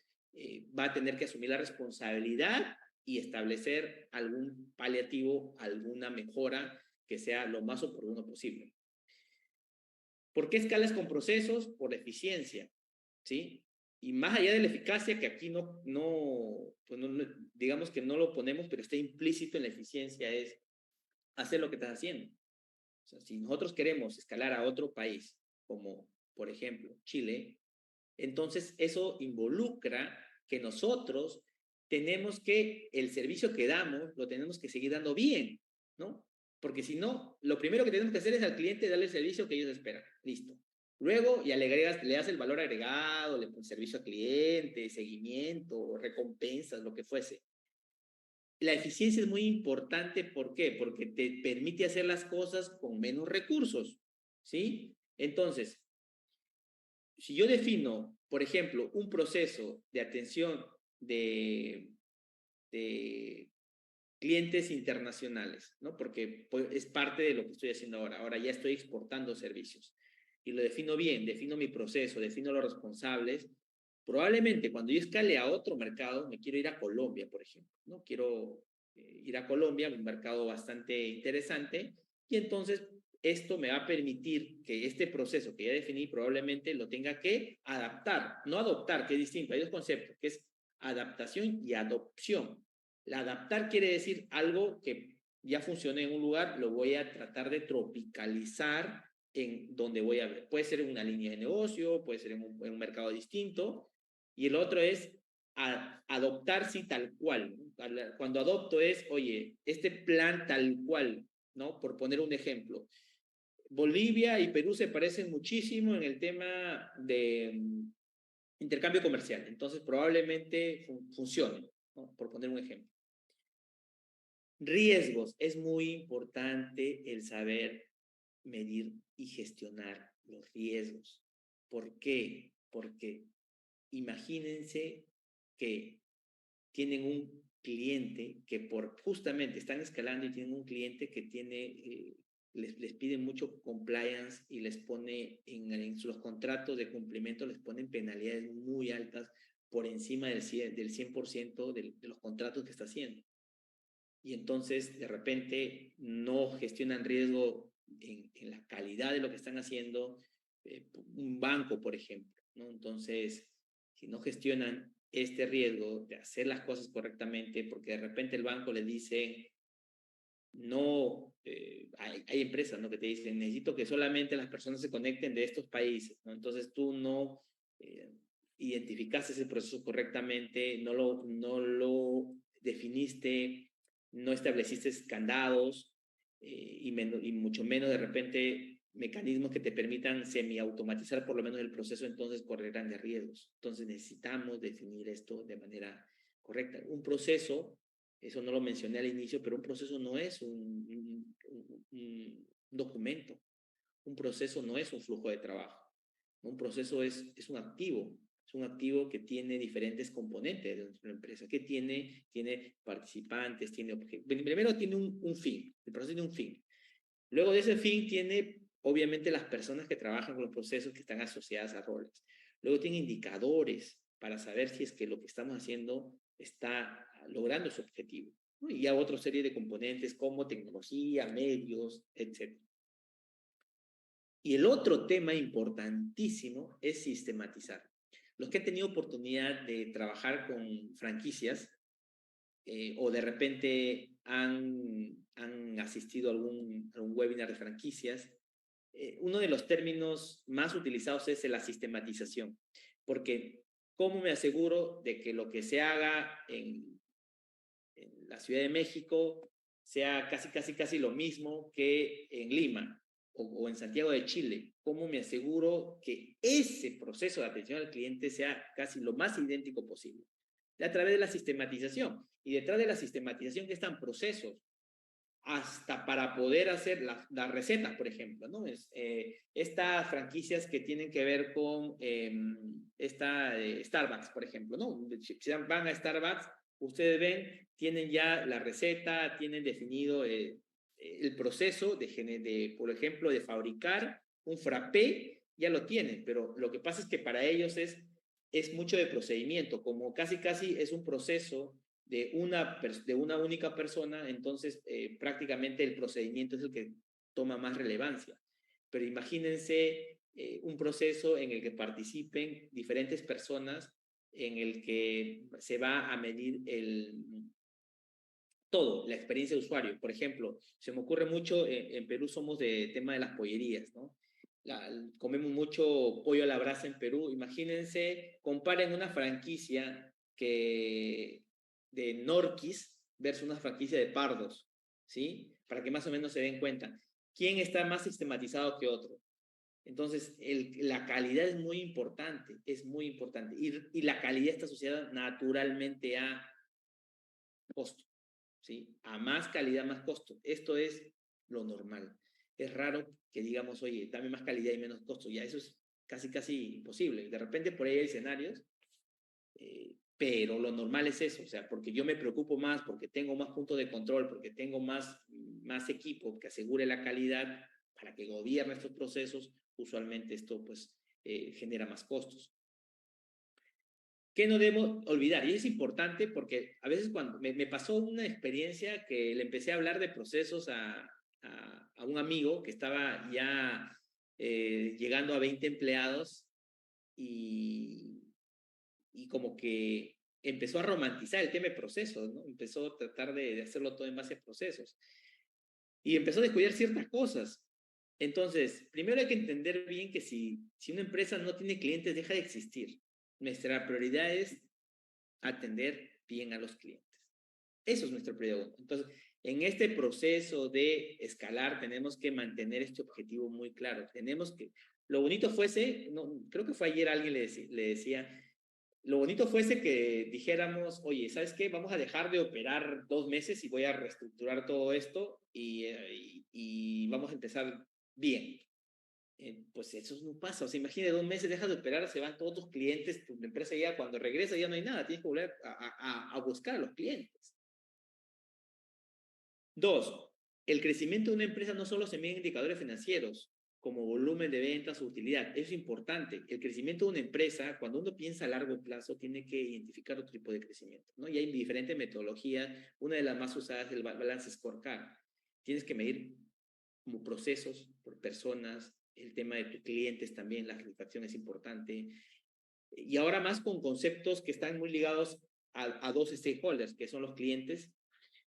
va a tener que asumir la responsabilidad y establecer algún paliativo, alguna mejora que sea lo más oportuno posible. ¿Por qué escalas con procesos? Por la eficiencia, ¿sí? Y más allá de la eficacia, que aquí pues digamos que no lo ponemos, pero está implícito en la eficiencia, es hacer lo que estás haciendo. O sea, si nosotros queremos escalar a otro país, como por ejemplo Chile, entonces eso involucra que nosotros tenemos que, el servicio que damos, lo tenemos que seguir dando bien, ¿no? Porque si no, lo primero que tenemos que hacer es al cliente darle el servicio que ellos esperan. Listo. Luego ya le das el valor agregado, le pones servicio al cliente, seguimiento, recompensas, lo que fuese. La eficiencia es muy importante, ¿por qué? Porque te permite hacer las cosas con menos recursos, ¿sí? Entonces, si yo defino, por ejemplo, un proceso de atención de clientes internacionales, ¿no? Porque pues, es parte de lo que estoy haciendo ahora. Ahora ya estoy exportando servicios y lo defino bien, defino mi proceso, defino los responsables. Probablemente cuando yo escale a otro mercado, me quiero ir a Colombia, por ejemplo, ¿no? Quiero ir a Colombia, un mercado bastante interesante, y entonces esto me va a permitir que este proceso que ya definí probablemente lo tenga que adaptar, no adoptar, que es distinto. Hay dos conceptos, que es adaptación y adopción. La adaptar quiere decir algo que ya funciona en un lugar, lo voy a tratar de tropicalizar en donde voy a ver. Puede ser en una línea de negocio, puede ser en un mercado distinto. Y el otro es adoptar sí tal cual. Cuando adopto es, oye, este plan tal cual, ¿no? Por poner un ejemplo. Bolivia y Perú se parecen muchísimo en el tema de intercambio comercial. Entonces probablemente funcione, ¿no? Por poner un ejemplo. Riesgos. Es muy importante el saber medir y gestionar los riesgos. ¿Por qué? Porque imagínense que tienen un cliente que por justamente están escalando y tienen un cliente que tiene, les piden mucho compliance y les pone en los contratos de cumplimiento, les ponen penalidades muy altas por encima del 100% de los contratos que está haciendo. Y entonces de repente no gestionan riesgo en la calidad de lo que están haciendo, un banco, por ejemplo, ¿no? Entonces, si no gestionan este riesgo de hacer las cosas correctamente, porque de repente el banco les dice, no, hay empresas, ¿no? Que te dicen, necesito que solamente las personas se conecten de estos países, ¿no? Entonces tú no identificaste ese proceso correctamente, no lo definiste, no estableciste candados y mucho menos de repente mecanismos que te permitan semi-automatizar por lo menos el proceso, entonces correr grandes riesgos. Entonces necesitamos definir esto de manera correcta. Un proceso, eso no lo mencioné al inicio, pero un proceso no es un documento. Un proceso no es un flujo de trabajo. Un proceso es un activo. Es un activo que tiene diferentes componentes de nuestra empresa. ¿Qué tiene? Tiene participantes, tiene objetos. Primero tiene un fin. El proceso tiene un fin. Luego de ese fin tiene, obviamente, las personas que trabajan con los procesos que están asociadas a roles. Luego tiene indicadores para saber si es que lo que estamos haciendo está logrando su objetivo, ¿no? Y ya otra serie de componentes como tecnología, medios, etc. Y el otro tema importantísimo es sistematizar. Los que han tenido oportunidad de trabajar con franquicias o de repente han asistido a algún webinar de franquicias, uno de los términos más utilizados es la sistematización, porque ¿cómo me aseguro de que lo que se haga en la Ciudad de México sea casi lo mismo que en Lima? o en Santiago de Chile, ¿cómo me aseguro que ese proceso de atención al cliente sea casi lo más idéntico posible? A través de la sistematización. Y detrás de la sistematización que están procesos, hasta para poder hacer las recetas, por ejemplo, ¿no? Estas franquicias que tienen que ver con Starbucks, por ejemplo, ¿no? Si van a Starbucks, ustedes ven, tienen ya la receta, tienen definido el proceso por ejemplo, de fabricar un frappé, ya lo tienen, pero lo que pasa es que para ellos es mucho de procedimiento, como casi es un proceso de una única persona, entonces prácticamente el procedimiento es el que toma más relevancia. Pero imagínense un proceso en el que participen diferentes personas, en el que se va a medir todo, la experiencia de usuario. Por ejemplo, se me ocurre mucho, en Perú somos de tema de las pollerías, ¿no? Comemos mucho pollo a la brasa en Perú. Imagínense, comparen una franquicia de Norquis versus una franquicia de Pardos, ¿sí? Para que más o menos se den cuenta. ¿Quién está más sistematizado que otro? Entonces, la calidad es muy importante, es muy importante. Y la calidad está asociada naturalmente a costo, ¿sí? A más calidad, más costo. Esto es lo normal. Es raro que digamos, oye, dame más calidad y menos costo. Ya eso es casi imposible. De repente por ahí hay escenarios, pero lo normal es eso, o sea, porque yo me preocupo más, porque tengo más puntos de control, porque tengo más equipo que asegure la calidad para que gobierne estos procesos, usualmente esto pues genera más costos. ¿Qué no debemos olvidar? Y es importante porque a veces cuando me pasó una experiencia que le empecé a hablar de procesos a un amigo que estaba ya llegando a 20 empleados y como que empezó a romantizar el tema de procesos, ¿no? Empezó a tratar de hacerlo todo en base a procesos. Y empezó a descuidar ciertas cosas. Entonces, primero hay que entender bien que si una empresa no tiene clientes, deja de existir. Nuestra prioridad es atender bien a los clientes. Eso es nuestra prioridad. Entonces, en este proceso de escalar, tenemos que mantener este objetivo muy claro. Lo bonito fuese, no, creo que fue ayer alguien le decía, lo bonito fuese que dijéramos, oye, ¿sabes qué? Vamos a dejar de operar 2 meses y voy a reestructurar todo esto y vamos a empezar bien. Pues eso no pasa. O sea, imagínate, 2 meses dejas de operar, se van todos tus clientes, tu empresa ya cuando regresa ya no hay nada, tienes que volver a buscar a los clientes. 2, el crecimiento de una empresa no solo se mide en indicadores financieros, como volumen de ventas o utilidad. Eso es importante. El crecimiento de una empresa, cuando uno piensa a largo plazo, tiene que identificar otro tipo de crecimiento, ¿no? Y hay diferentes metodologías. Una de las más usadas es el Balance Scorecard. Tienes que medir como procesos por personas, el tema de tus clientes también, la satisfacción es importante. Y ahora más con conceptos que están muy ligados a dos stakeholders, que son los clientes.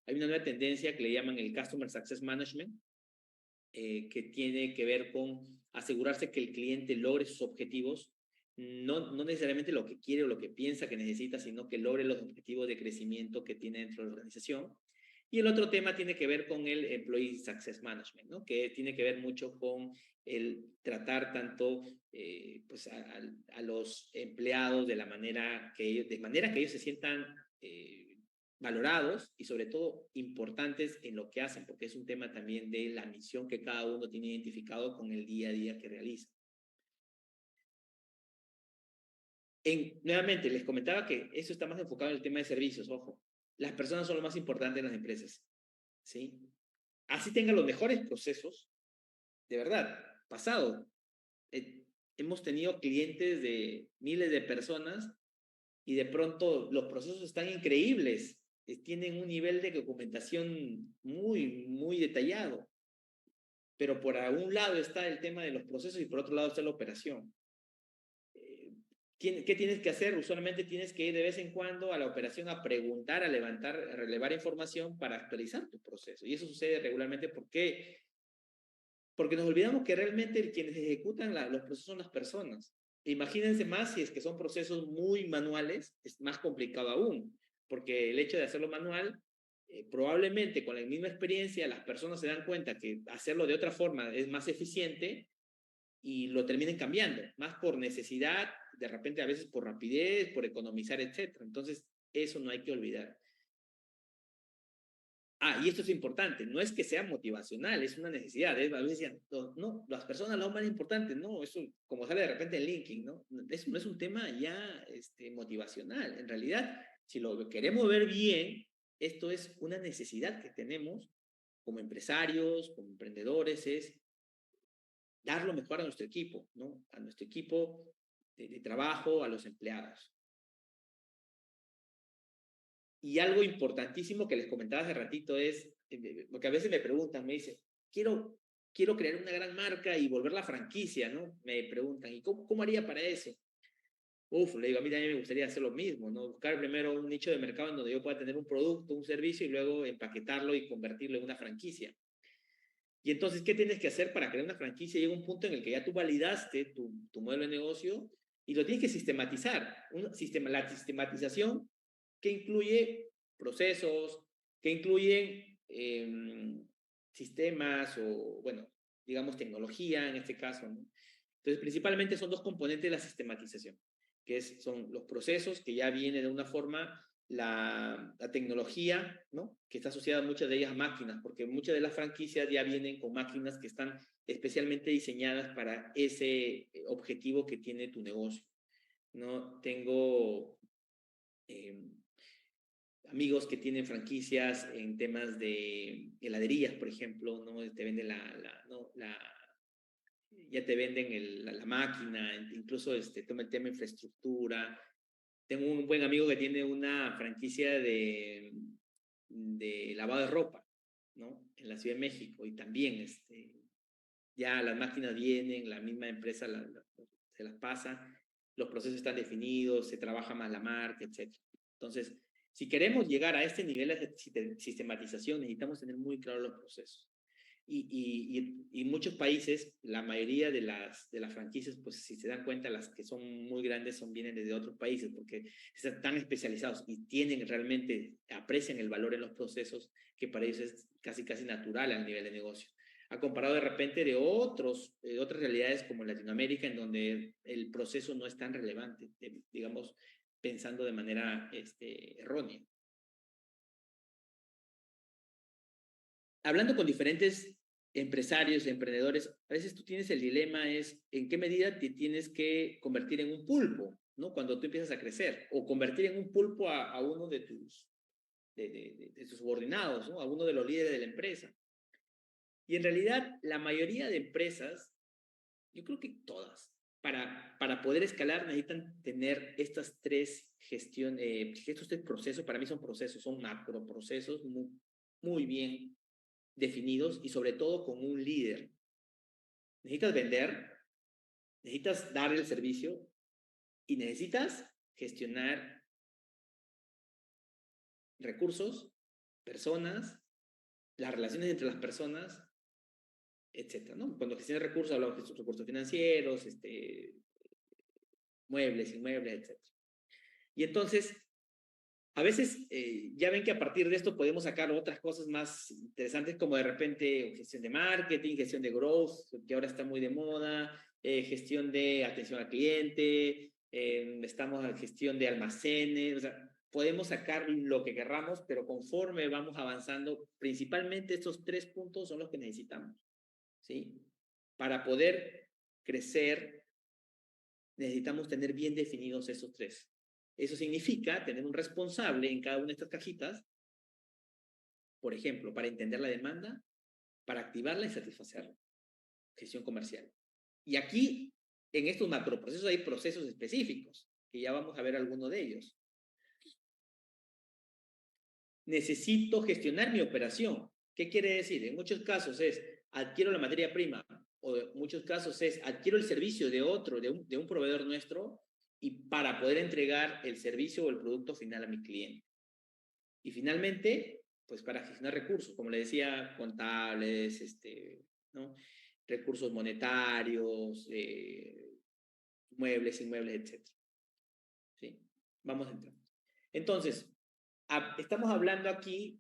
Hay una nueva tendencia que le llaman el Customer Success Management, que tiene que ver con asegurarse que el cliente logre sus objetivos, no necesariamente lo que quiere o lo que piensa que necesita, sino que logre los objetivos de crecimiento que tiene dentro de la organización. Y el otro tema tiene que ver con el Employee Success Management, ¿no? Que tiene que ver mucho con el tratar tanto pues a los empleados de manera que ellos se sientan valorados y sobre todo importantes en lo que hacen, porque es un tema también de la misión que cada uno tiene identificado con el día a día que realiza. Nuevamente, les comentaba que eso está más enfocado en el tema de servicios, ojo. Las personas son lo más importante en las empresas, ¿sí? Así tengan los mejores procesos, de verdad, pasado. Hemos tenido clientes de miles de personas y de pronto los procesos están increíbles, tienen un nivel de documentación muy detallado, pero por un lado está el tema de los procesos y por otro lado está la operación. ¿Qué tienes que hacer? Usualmente tienes que ir de vez en cuando a la operación a preguntar, a relevar información para actualizar tu proceso. Y eso sucede regularmente porque nos olvidamos que realmente quienes ejecutan los procesos son las personas. Imagínense más si es que son procesos muy manuales, es más complicado aún, porque el hecho de hacerlo manual probablemente con la misma experiencia las personas se dan cuenta que hacerlo de otra forma es más eficiente y lo terminen cambiando, más por necesidad, de repente a veces por rapidez, por economizar, etc. Entonces, eso no hay que olvidar. Y esto es importante, no es que sea motivacional, es una necesidad. A veces decían, no, las personas lo más importante, no, eso como sale de repente en LinkedIn, ¿no? Eso no es un tema ya motivacional. En realidad, si lo queremos ver bien, esto es una necesidad que tenemos como empresarios, como emprendedores, es dar lo mejor a nuestro equipo, ¿no? A nuestro equipo de trabajo, a los empleados. Y algo importantísimo que les comentaba hace ratito es, porque a veces me preguntan, me dicen, quiero crear una gran marca y volverla franquicia, ¿no? Me preguntan, ¿y cómo haría para eso? Le digo, a mí también me gustaría hacer lo mismo, ¿no? Buscar primero un nicho de mercado en donde yo pueda tener un producto, un servicio y luego empaquetarlo y convertirlo en una franquicia. Y entonces, ¿qué tienes que hacer para crear una franquicia? Llega un punto en el que ya tú validaste tu modelo de negocio y lo tienes que sistematizar. La sistematización que incluye procesos, que incluyen sistemas o, bueno, digamos, tecnología en este caso, ¿no? Entonces, principalmente son dos componentes de la sistematización, que son los procesos, que ya viene de una forma, la tecnología, ¿no? Que está asociada muchas de ellas a máquinas, porque muchas de las franquicias ya vienen con máquinas que están especialmente diseñadas para ese objetivo que tiene tu negocio, ¿no? Tengo amigos que tienen franquicias en temas de heladerías, por ejemplo, ¿no? Te venden ya te venden la máquina, incluso toma el tema infraestructura. Tengo un buen amigo que tiene una franquicia de lavado de ropa, ¿no? En la Ciudad de México, y también ya las máquinas vienen, la misma empresa se las pasa, los procesos están definidos, se trabaja más la marca, etc. Entonces, si queremos llegar a este nivel de sistematización, necesitamos tener muy claros los procesos. Y muchos países, la mayoría de las franquicias, pues si se dan cuenta, las que son muy grandes vienen desde otros países porque están tan especializados y aprecian el valor en los procesos que para ellos es casi natural al nivel de negocio. Ha comparado de repente de otras realidades como en Latinoamérica, en donde el proceso no es tan relevante, digamos, pensando de manera errónea. Hablando con diferentes empresarios, emprendedores, a veces tú tienes el dilema es en qué medida te tienes que convertir en un pulpo, ¿no? Cuando tú empiezas a crecer, o convertir en un pulpo a uno de tus subordinados, ¿no? A uno de los líderes de la empresa. Y en realidad, la mayoría de empresas, yo creo que todas, para poder escalar necesitan tener estas tres gestiones, estos tres procesos, para mí son procesos, son macro procesos muy bien definidos y sobre todo con un líder. Necesitas vender, necesitas dar el servicio y necesitas gestionar recursos, personas, las relaciones entre las personas, etcétera, ¿no? Cuando gestionas recursos, hablamos de recursos financieros, muebles, inmuebles, etcétera. Y entonces, a veces ya ven que a partir de esto podemos sacar otras cosas más interesantes, como de repente gestión de marketing, gestión de growth, que ahora está muy de moda, gestión de atención al cliente, estamos en gestión de almacenes, o sea, podemos sacar lo que querramos, pero conforme vamos avanzando, principalmente estos tres puntos son los que necesitamos, ¿sí? Para poder crecer, necesitamos tener bien definidos esos tres. Eso significa tener un responsable en cada una de estas cajitas, por ejemplo, para entender la demanda, para activarla y satisfacerla. Gestión comercial. Y aquí, en estos macroprocesos, hay procesos específicos, que ya vamos a ver algunos de ellos. Necesito gestionar mi operación. ¿Qué quiere decir? En muchos casos es adquiero la materia prima, o en muchos casos es adquiero el servicio de otro, de un proveedor nuestro, y para poder entregar el servicio o el producto final a mi cliente. Y finalmente, pues para gestionar recursos, como le decía, contables, ¿no? Recursos monetarios, muebles, inmuebles, etc. ¿Sí? Vamos a entrar. Entonces, estamos hablando aquí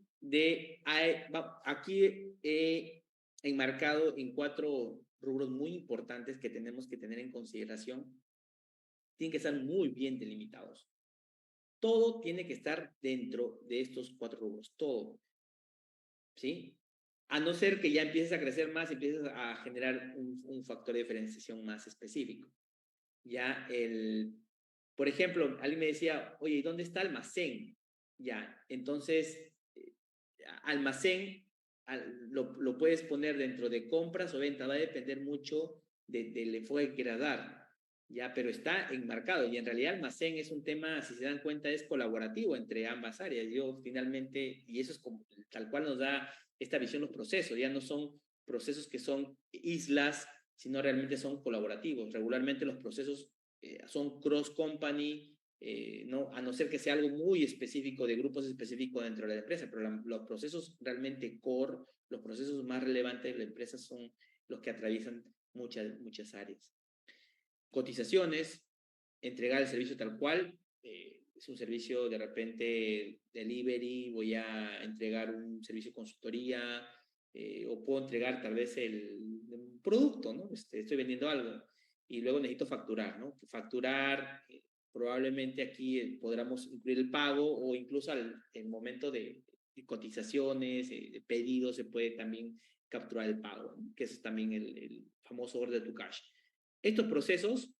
aquí he enmarcado en 4 rubros muy importantes que tenemos que tener en consideración. Tienen que estar muy bien delimitados. Todo tiene que estar dentro de estos 4 rubros, todo, ¿sí? A no ser que ya empieces a crecer más, empieces a generar un factor de diferenciación más específico. Ya por ejemplo, alguien me decía, oye, ¿y dónde está almacén? Ya, entonces, almacén lo puedes poner dentro de compras o venta, va a depender mucho del enfoque que quieras dar, ya, pero está enmarcado y en realidad almacén es un tema, si se dan cuenta, es colaborativo entre ambas áreas. Yo finalmente, y eso es como, tal cual nos da esta visión los procesos, ya no son procesos que son islas, sino realmente son colaborativos. Regularmente los procesos son cross-company, no, a no ser que sea algo muy específico, de grupos específicos dentro de la empresa, pero los procesos realmente core, los procesos más relevantes de la empresa son los que atraviesan muchas áreas. Cotizaciones, entregar el servicio tal cual, es un servicio de repente delivery, voy a entregar un servicio de consultoría, o puedo entregar tal vez el producto, ¿no? Estoy vendiendo algo y luego necesito facturar, ¿no? Facturar, probablemente aquí podamos incluir el pago o incluso el momento de cotizaciones, de pedidos, se puede también capturar el pago, ¿no? Que es también el famoso order to cash. Estos procesos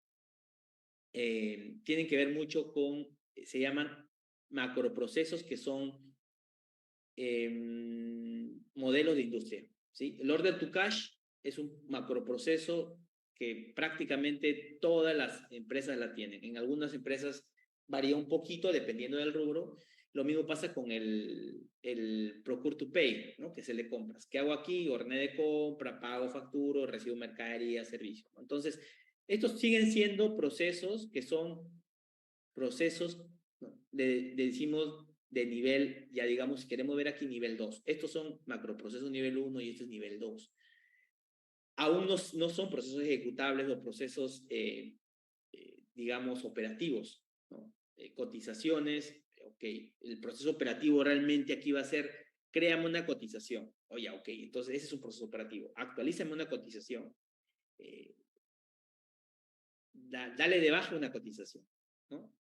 tienen que ver mucho con, se llaman macroprocesos, que son modelos de industria, ¿sí? El order to cash es un macroproceso que prácticamente todas las empresas la tienen. En algunas empresas varía un poquito dependiendo del rubro. Lo mismo pasa con el procure to pay, ¿no? Que se le compras. ¿Qué hago aquí? Orden de compra, pago, facturo, recibo mercadería, servicio, ¿no? Entonces, estos siguen siendo procesos que son procesos, ¿no? Decimos de nivel, ya digamos, si queremos ver aquí nivel 2. Estos son macroprocesos nivel 1 y este es nivel 2. Aún no son procesos ejecutables o procesos, digamos, operativos, ¿no? Cotizaciones, ok, el proceso operativo realmente aquí va a ser, créame una cotización. Oye, ok, entonces ese es un proceso operativo. Actualízame una cotización. Dale de baja una cotización, ¿no?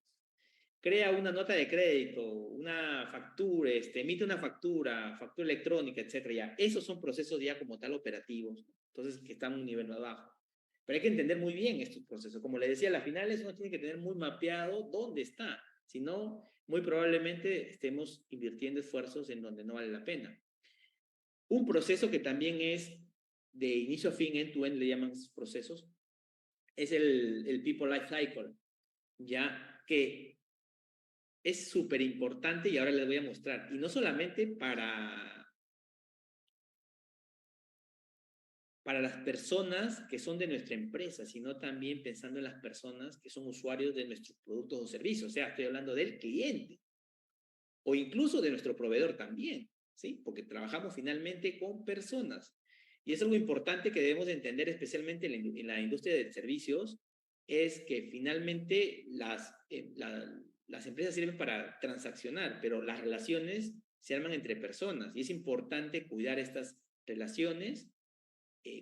Crea una nota de crédito, una factura, emite una factura electrónica, etcétera. Ya, esos son procesos ya como tal operativos, ¿no? Entonces que están a un nivel más bajo. Pero hay que entender muy bien estos procesos. Como le decía, a las finales uno tiene que tener muy mapeado dónde está. Si no, muy probablemente estemos invirtiendo esfuerzos en donde no vale la pena. Un proceso que también es de inicio a fin, end-to-end, le llaman esos procesos, es el People Life Cycle, ya que es súper importante y ahora les voy a mostrar. Y no solamente para las personas que son de nuestra empresa, sino también pensando en las personas que son usuarios de nuestros productos o servicios. O sea, estoy hablando del cliente o incluso de nuestro proveedor también, ¿sí? Porque trabajamos finalmente con personas. Y es algo importante que debemos entender, especialmente en la industria de servicios, es que finalmente las empresas sirven para transaccionar, pero las relaciones se arman entre personas y es importante cuidar estas relaciones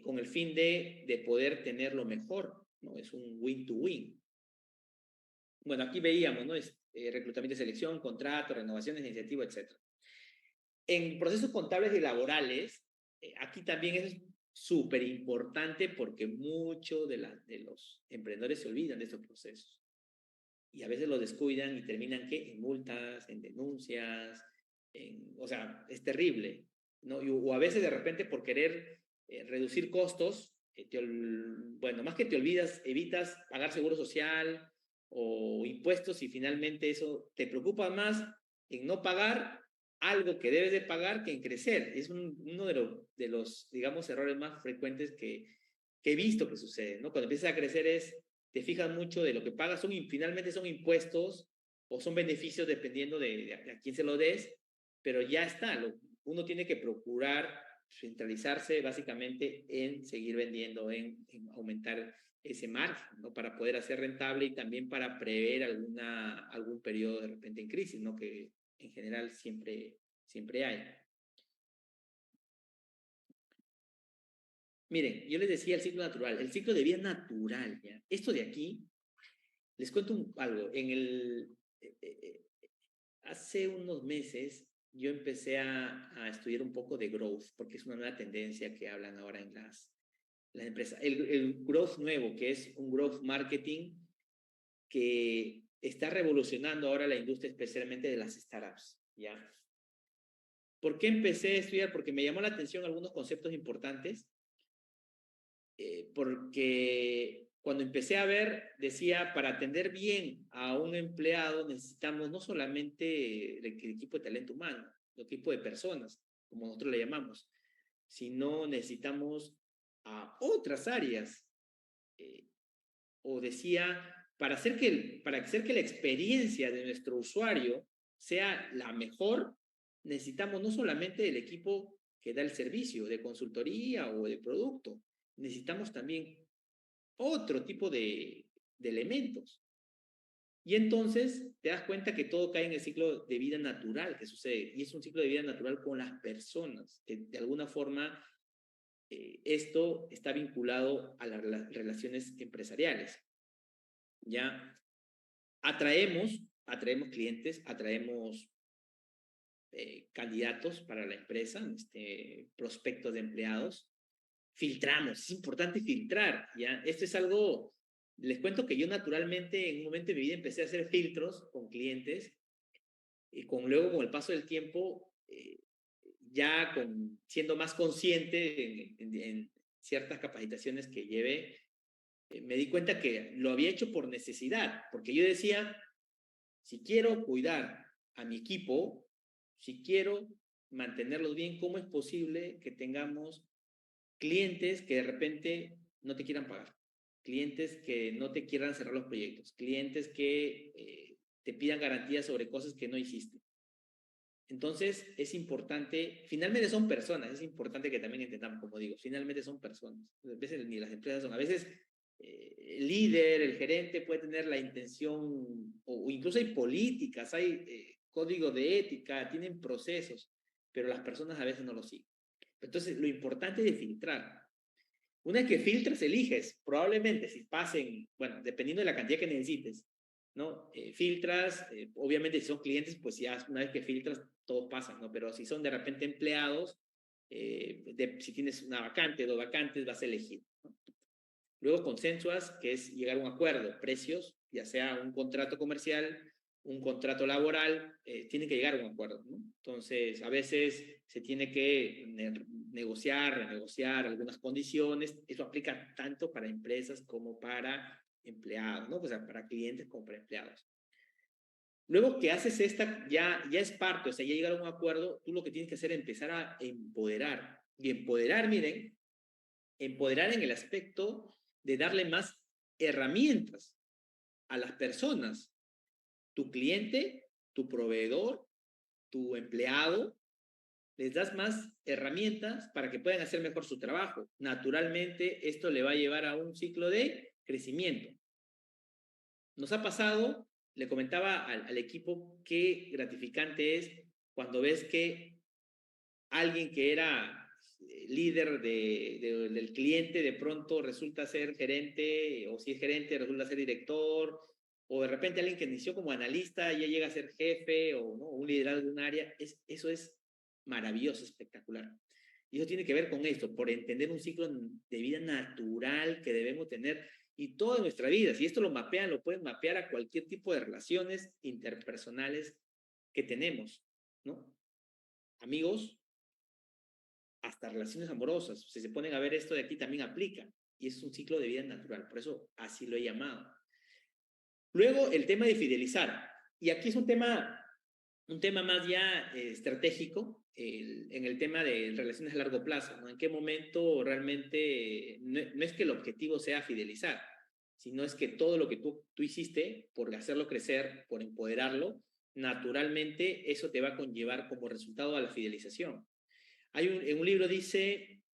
con el fin de poder tener lo mejor, ¿no? Es un win-to-win. Bueno, aquí veíamos, ¿no? Es reclutamiento y selección, contrato, renovaciones, iniciativa, etc. En procesos contables y laborales, aquí también es súper importante porque muchos de los emprendedores se olvidan de estos procesos y a veces lo descuidan y terminan ¿qué? En multas, en denuncias, o sea, es terrible, ¿no? O a veces de repente por querer reducir costos, bueno, más que te olvidas, evitas pagar seguro social o impuestos y finalmente eso te preocupa más en no pagar algo que debes de pagar que en crecer. Es uno de los, digamos, errores más frecuentes que he visto que sucede, ¿no? Cuando empiezas a crecer te fijas mucho de lo que pagas, finalmente son impuestos o son beneficios dependiendo de a quién se lo des, pero ya está, uno tiene que procurar centralizarse básicamente en seguir vendiendo, en aumentar ese margen, ¿no? Para poder hacer rentable y también para prever algún periodo de repente en crisis, ¿no? Que en general siempre hay. Miren, yo les decía el ciclo natural, el ciclo de vida natural, ¿ya? Esto de aquí, les cuento algo. Hace unos meses yo empecé a estudiar un poco de growth, porque es una nueva tendencia que hablan ahora en las empresas. El growth nuevo, que es un growth marketing que está revolucionando ahora la industria, especialmente de las startups, ¿ya? ¿Por qué empecé a estudiar? Porque me llamó la atención algunos conceptos importantes, porque cuando empecé a ver, decía, para atender bien a un empleado necesitamos no solamente el equipo de talento humano, el equipo de personas, como nosotros le llamamos, sino necesitamos a otras áreas. eh, o decía, para hacer que la experiencia de nuestro usuario sea la mejor, necesitamos no solamente el equipo que da el servicio de consultoría o de producto, necesitamos también otro tipo de elementos. Y entonces te das cuenta que todo cae en el ciclo de vida natural que sucede. Y es un ciclo de vida natural con las personas, que de alguna forma esto está vinculado a las relaciones empresariales. Ya atraemos clientes, atraemos candidatos para la empresa, prospectos de empleados, filtramos, es importante filtrar, ¿ya? Esto es algo, les cuento que yo naturalmente en un momento de mi vida empecé a hacer filtros con clientes y luego con el paso del tiempo, ya siendo más consciente en ciertas capacitaciones que llevé, me di cuenta que lo había hecho por necesidad, porque yo decía, si quiero cuidar a mi equipo, si quiero mantenerlos bien, ¿cómo es posible que tengamos clientes que de repente no te quieran pagar? Clientes que no te quieran cerrar los proyectos, clientes que te pidan garantías sobre cosas que no hiciste. Entonces, es importante, finalmente son personas, es importante que también entendamos, como digo, finalmente son personas. A veces ni las empresas son, a veces el líder, el gerente puede tener la intención, o incluso hay políticas, hay código de ética, tienen procesos, pero las personas a veces no lo siguen. Entonces, lo importante es filtrar. Una vez que filtras, eliges, probablemente si pasen, bueno, dependiendo de la cantidad que necesites, ¿no? Filtras, obviamente si son clientes, pues ya una vez que filtras, todo pasa, ¿no? Pero si son de repente empleados, si tienes una vacante, dos vacantes, vas a elegir, ¿no? Luego consensuas, que es llegar a un acuerdo, precios, ya sea un contrato comercial, un contrato laboral, tienen que llegar a un acuerdo, ¿no? Entonces, a veces se tiene que negociar, renegociar algunas condiciones. Eso aplica tanto para empresas como para empleados, ¿no? O sea, para clientes como para empleados. Luego que haces ya es parte, o sea, ya llegar a un acuerdo, tú lo que tienes que hacer es empezar a empoderar. Y empoderar, miren, empoderar en el aspecto de darle más herramientas a las personas, tu cliente, tu proveedor, tu empleado, les das más herramientas para que puedan hacer mejor su trabajo. Naturalmente, esto le va a llevar a un ciclo de crecimiento. Nos ha pasado, le comentaba al equipo, qué gratificante es cuando ves que alguien que era líder del cliente de pronto resulta ser gerente, o si es gerente resulta ser director, o de repente alguien que inició como analista ya llega a ser jefe o ¿no? un liderazgo de un área. Eso es maravilloso, espectacular. Y eso tiene que ver con esto, por entender un ciclo de vida natural que debemos tener y toda nuestra vida. Si esto lo mapean, lo pueden mapear a cualquier tipo de relaciones interpersonales que tenemos, ¿no? Amigos, hasta relaciones amorosas. Si se ponen a ver esto de aquí también aplica. Y es un ciclo de vida natural. Por eso así lo he llamado. Luego, el tema de fidelizar. Y aquí es un tema más ya estratégico en el tema de relaciones a largo plazo, ¿no? ¿En qué momento realmente no es que el objetivo sea fidelizar, sino es que todo lo que tú hiciste por hacerlo crecer, por empoderarlo, naturalmente eso te va a conllevar como resultado a la fidelización. En un libro dice,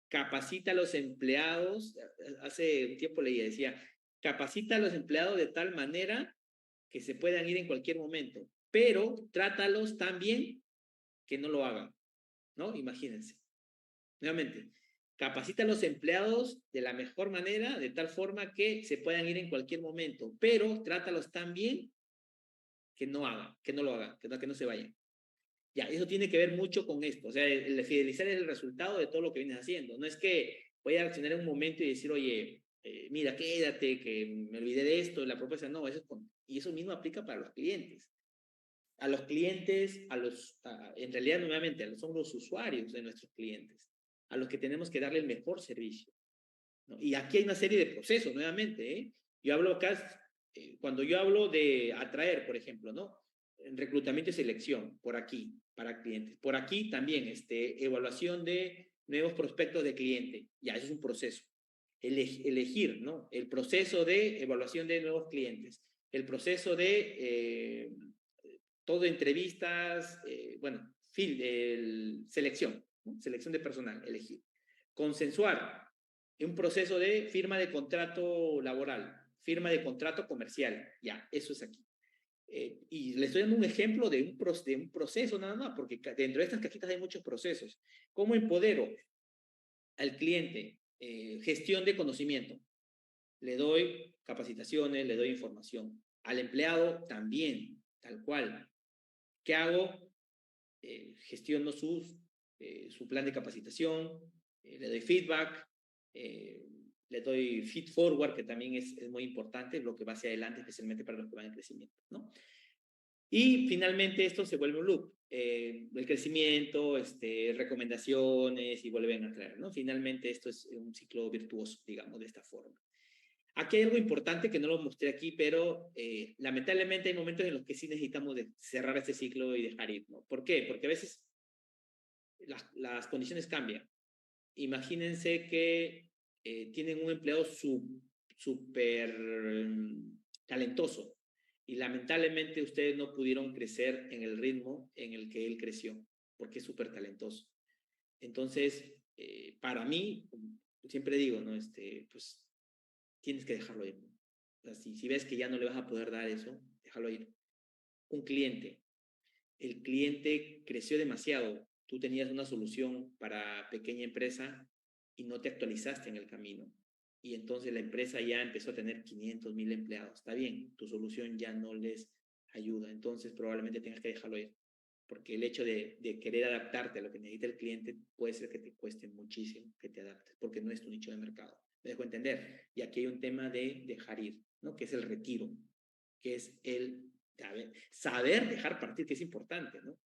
capacita a los empleados, hace un tiempo leía, decía, capacita a los empleados de tal manera que se puedan ir en cualquier momento, pero trátalos tan bien que no lo hagan, ¿no? Imagínense. Nuevamente, capacita a los empleados de la mejor manera, de tal forma que se puedan ir en cualquier momento, pero trátalos tan bien que no hagan, que no lo hagan, que no se vayan. Ya, eso tiene que ver mucho con esto. O sea, el fidelizar es el resultado de todo lo que vienes haciendo. No es que voy a accionar en un momento y decir, oye, mira, quédate, que me olvidé de esto, la propuesta. No, eso es y eso mismo aplica para los clientes. A los clientes, en realidad, nuevamente, son los usuarios de nuestros clientes, a los que tenemos que darle el mejor servicio, ¿no? Y aquí hay una serie de procesos, nuevamente, ¿eh? Yo hablo acá, cuando yo hablo de atraer, por ejemplo, ¿no? Reclutamiento y selección, por aquí, para clientes. Por aquí también, evaluación de nuevos prospectos de cliente. Ya, eso es un proceso. Elegir, ¿no? El proceso de evaluación de nuevos clientes. El proceso de todo entrevistas, bueno, selección, ¿no? Selección de personal, elegir. Consensuar, un proceso de firma de contrato laboral, firma de contrato comercial, ya, eso es aquí. Y le estoy dando un ejemplo de un proceso nada más, porque dentro de estas cajitas hay muchos procesos. ¿Cómo empodero al cliente? Gestión de conocimiento. Le doy capacitaciones, le doy información. Al empleado también, tal cual. ¿Qué hago? Gestiono su plan de capacitación, le doy feedback, le doy feed forward, que también es muy importante, lo que va hacia adelante, especialmente para los que van en crecimiento, ¿no? Y finalmente esto se vuelve un loop, el crecimiento, recomendaciones y vuelven a traer, ¿no? Finalmente esto es un ciclo virtuoso, digamos, de esta forma. Aquí hay algo importante que no lo mostré aquí, pero lamentablemente hay momentos en los que sí necesitamos cerrar este ciclo y dejar ir, ¿no? ¿Por qué? Porque a veces las condiciones cambian. Imagínense que tienen un empleado súper talentoso y lamentablemente ustedes no pudieron crecer en el ritmo en el que él creció, porque es súper talentoso. Entonces, para mí, siempre digo, ¿no? Pues tienes que dejarlo ir. O sea, si ves que ya no le vas a poder dar eso, déjalo ir. Un cliente. El cliente creció demasiado. Tú tenías una solución para pequeña empresa y no te actualizaste en el camino. Y entonces la empresa ya empezó a tener 500,000 empleados. Está bien, tu solución ya no les ayuda. Entonces probablemente tengas que dejarlo ir. Porque el hecho de querer adaptarte a lo que necesita el cliente puede ser que te cueste muchísimo que te adaptes, porque no es tu nicho de mercado. Me dejo entender. Y aquí hay un tema de dejar ir, ¿no? Que es el retiro, que es el saber dejar partir, que es importante, ¿no?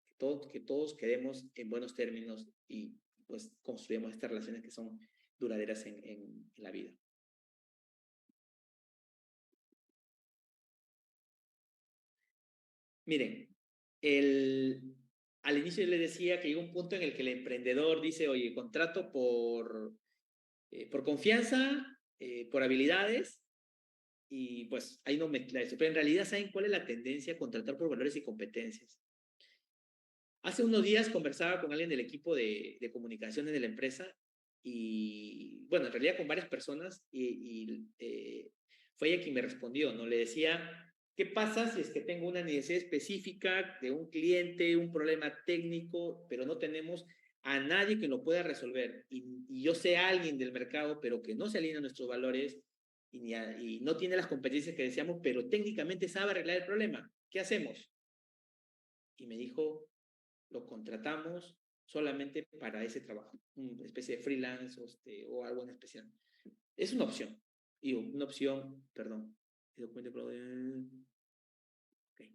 Que todos quedemos en buenos términos y pues construyamos estas relaciones que son duraderas en la vida. Miren, al inicio yo les decía que llega un punto en el que el emprendedor dice, oye, contrato por confianza, por habilidades, y pues ahí no mezcla eso. Pero en realidad, ¿saben cuál es la tendencia? Contratar por valores y competencias. Hace unos días conversaba con alguien del equipo de comunicaciones de la empresa y, bueno, en realidad con varias personas y fue ella quien me respondió, ¿no? Le decía, ¿qué pasa si es que tengo una necesidad específica de un cliente, un problema técnico, pero no tenemos a nadie que lo pueda resolver? Y yo sé a alguien del mercado, pero que no se alinea a nuestros valores y no tiene las competencias que deseamos, pero técnicamente sabe arreglar el problema. ¿Qué hacemos? Y me dijo, lo contratamos solamente para ese trabajo, una especie de freelance o algo en especial. Es una opción. Digo, una opción, perdón. Okay.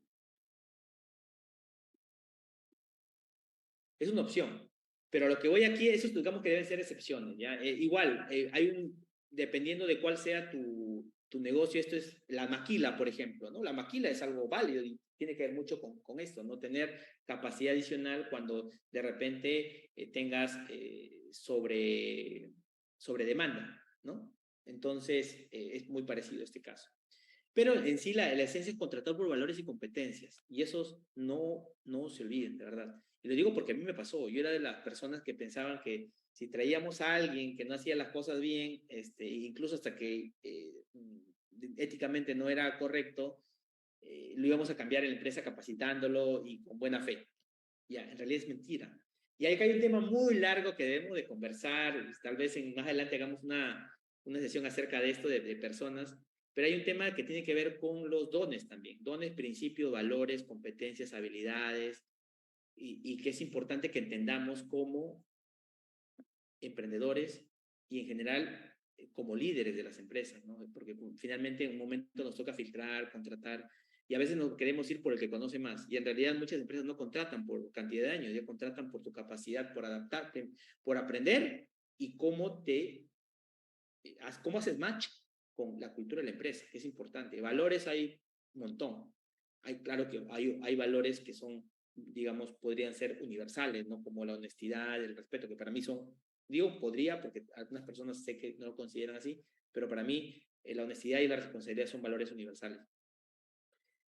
Es una opción. Pero a lo que voy aquí, eso digamos que deben ser excepciones, ¿ya? Igual, dependiendo de cuál sea tu negocio, esto es la maquila, por ejemplo, ¿no? La maquila es algo válido y tiene que ver mucho con esto, ¿no? Tener capacidad adicional cuando de repente tengas sobre demanda, ¿no? Entonces, es muy parecido este caso. Pero en sí la esencia es contratar por valores y competencias. Y esos no se olviden, de verdad. Y lo digo porque a mí me pasó. Yo era de las personas que pensaban que si traíamos a alguien que no hacía las cosas bien, incluso hasta que éticamente no era correcto, lo íbamos a cambiar en la empresa capacitándolo y con buena fe. Ya, en realidad es mentira. Y ahí hay un tema muy largo que debemos de conversar, tal vez más adelante hagamos una sesión acerca de esto, de personas, pero hay un tema que tiene que ver con los dones también, dones, principios, valores, competencias, habilidades, y que es importante que entendamos como emprendedores y en general como líderes de las empresas, ¿no? Porque finalmente en un momento nos toca filtrar, contratar, y a veces nos queremos ir por el que conoce más, y en realidad muchas empresas no contratan por cantidad de años, ya contratan por tu capacidad, por adaptarte, por aprender y cómo haces match con la cultura de la empresa, que es importante. Valores hay un montón. Claro que hay valores que son, digamos, podrían ser universales, ¿no? Como la honestidad, el respeto, que para mí son, digo, podría, porque algunas personas sé que no lo consideran así, pero para mí la honestidad y la responsabilidad son valores universales.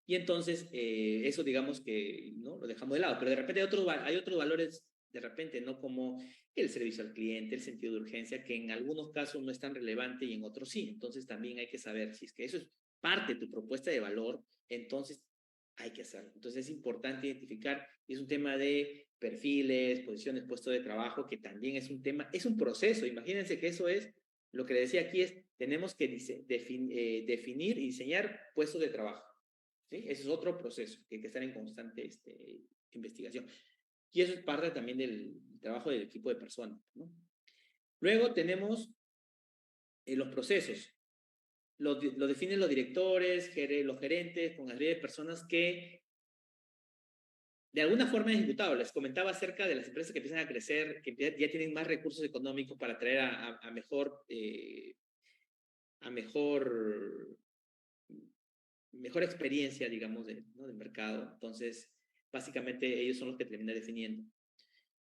Y entonces, eso digamos que no lo dejamos de lado, pero de repente hay otros valores, de repente, ¿no? Como el servicio al cliente, el sentido de urgencia, que en algunos casos no es tan relevante y en otros sí. Entonces también hay que saber si es que eso es parte de tu propuesta de valor, entonces hay que hacerlo. Entonces es importante identificar, y es un tema de perfiles, posiciones, puestos de trabajo, que también es un tema, es un proceso. Imagínense que eso es, lo que le decía aquí es, tenemos que definir y diseñar puestos de trabajo. ¿Sí? Ese es otro proceso que hay que estar en constante investigación. Y eso es parte también del trabajo del equipo de personas, ¿no? Luego tenemos los procesos. Lo definen los directores, los gerentes, con las de personas que de alguna forma es ejecutable. Les comentaba acerca de las empresas que empiezan a crecer, que ya tienen más recursos económicos para traer a mejor experiencia, digamos, ¿no? Del mercado. Entonces, básicamente ellos son los que terminan definiendo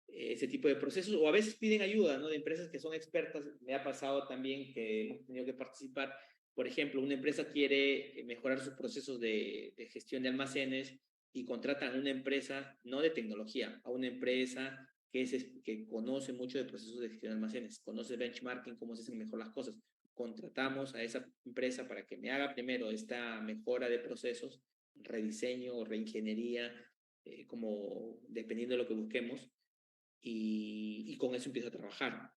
ese tipo de procesos, o a veces piden ayuda, ¿no? De empresas que son expertas. Me ha pasado también que hemos tenido que participar. Por ejemplo, una empresa quiere mejorar sus procesos de gestión de almacenes y contratan a una empresa, no de tecnología, a una empresa que conoce mucho de procesos de gestión de almacenes, conoce benchmarking, cómo se hacen mejor las cosas. Contratamos a esa empresa para que me haga primero esta mejora de procesos, rediseño o reingeniería, como dependiendo de lo que busquemos, y con eso empiezo a trabajar.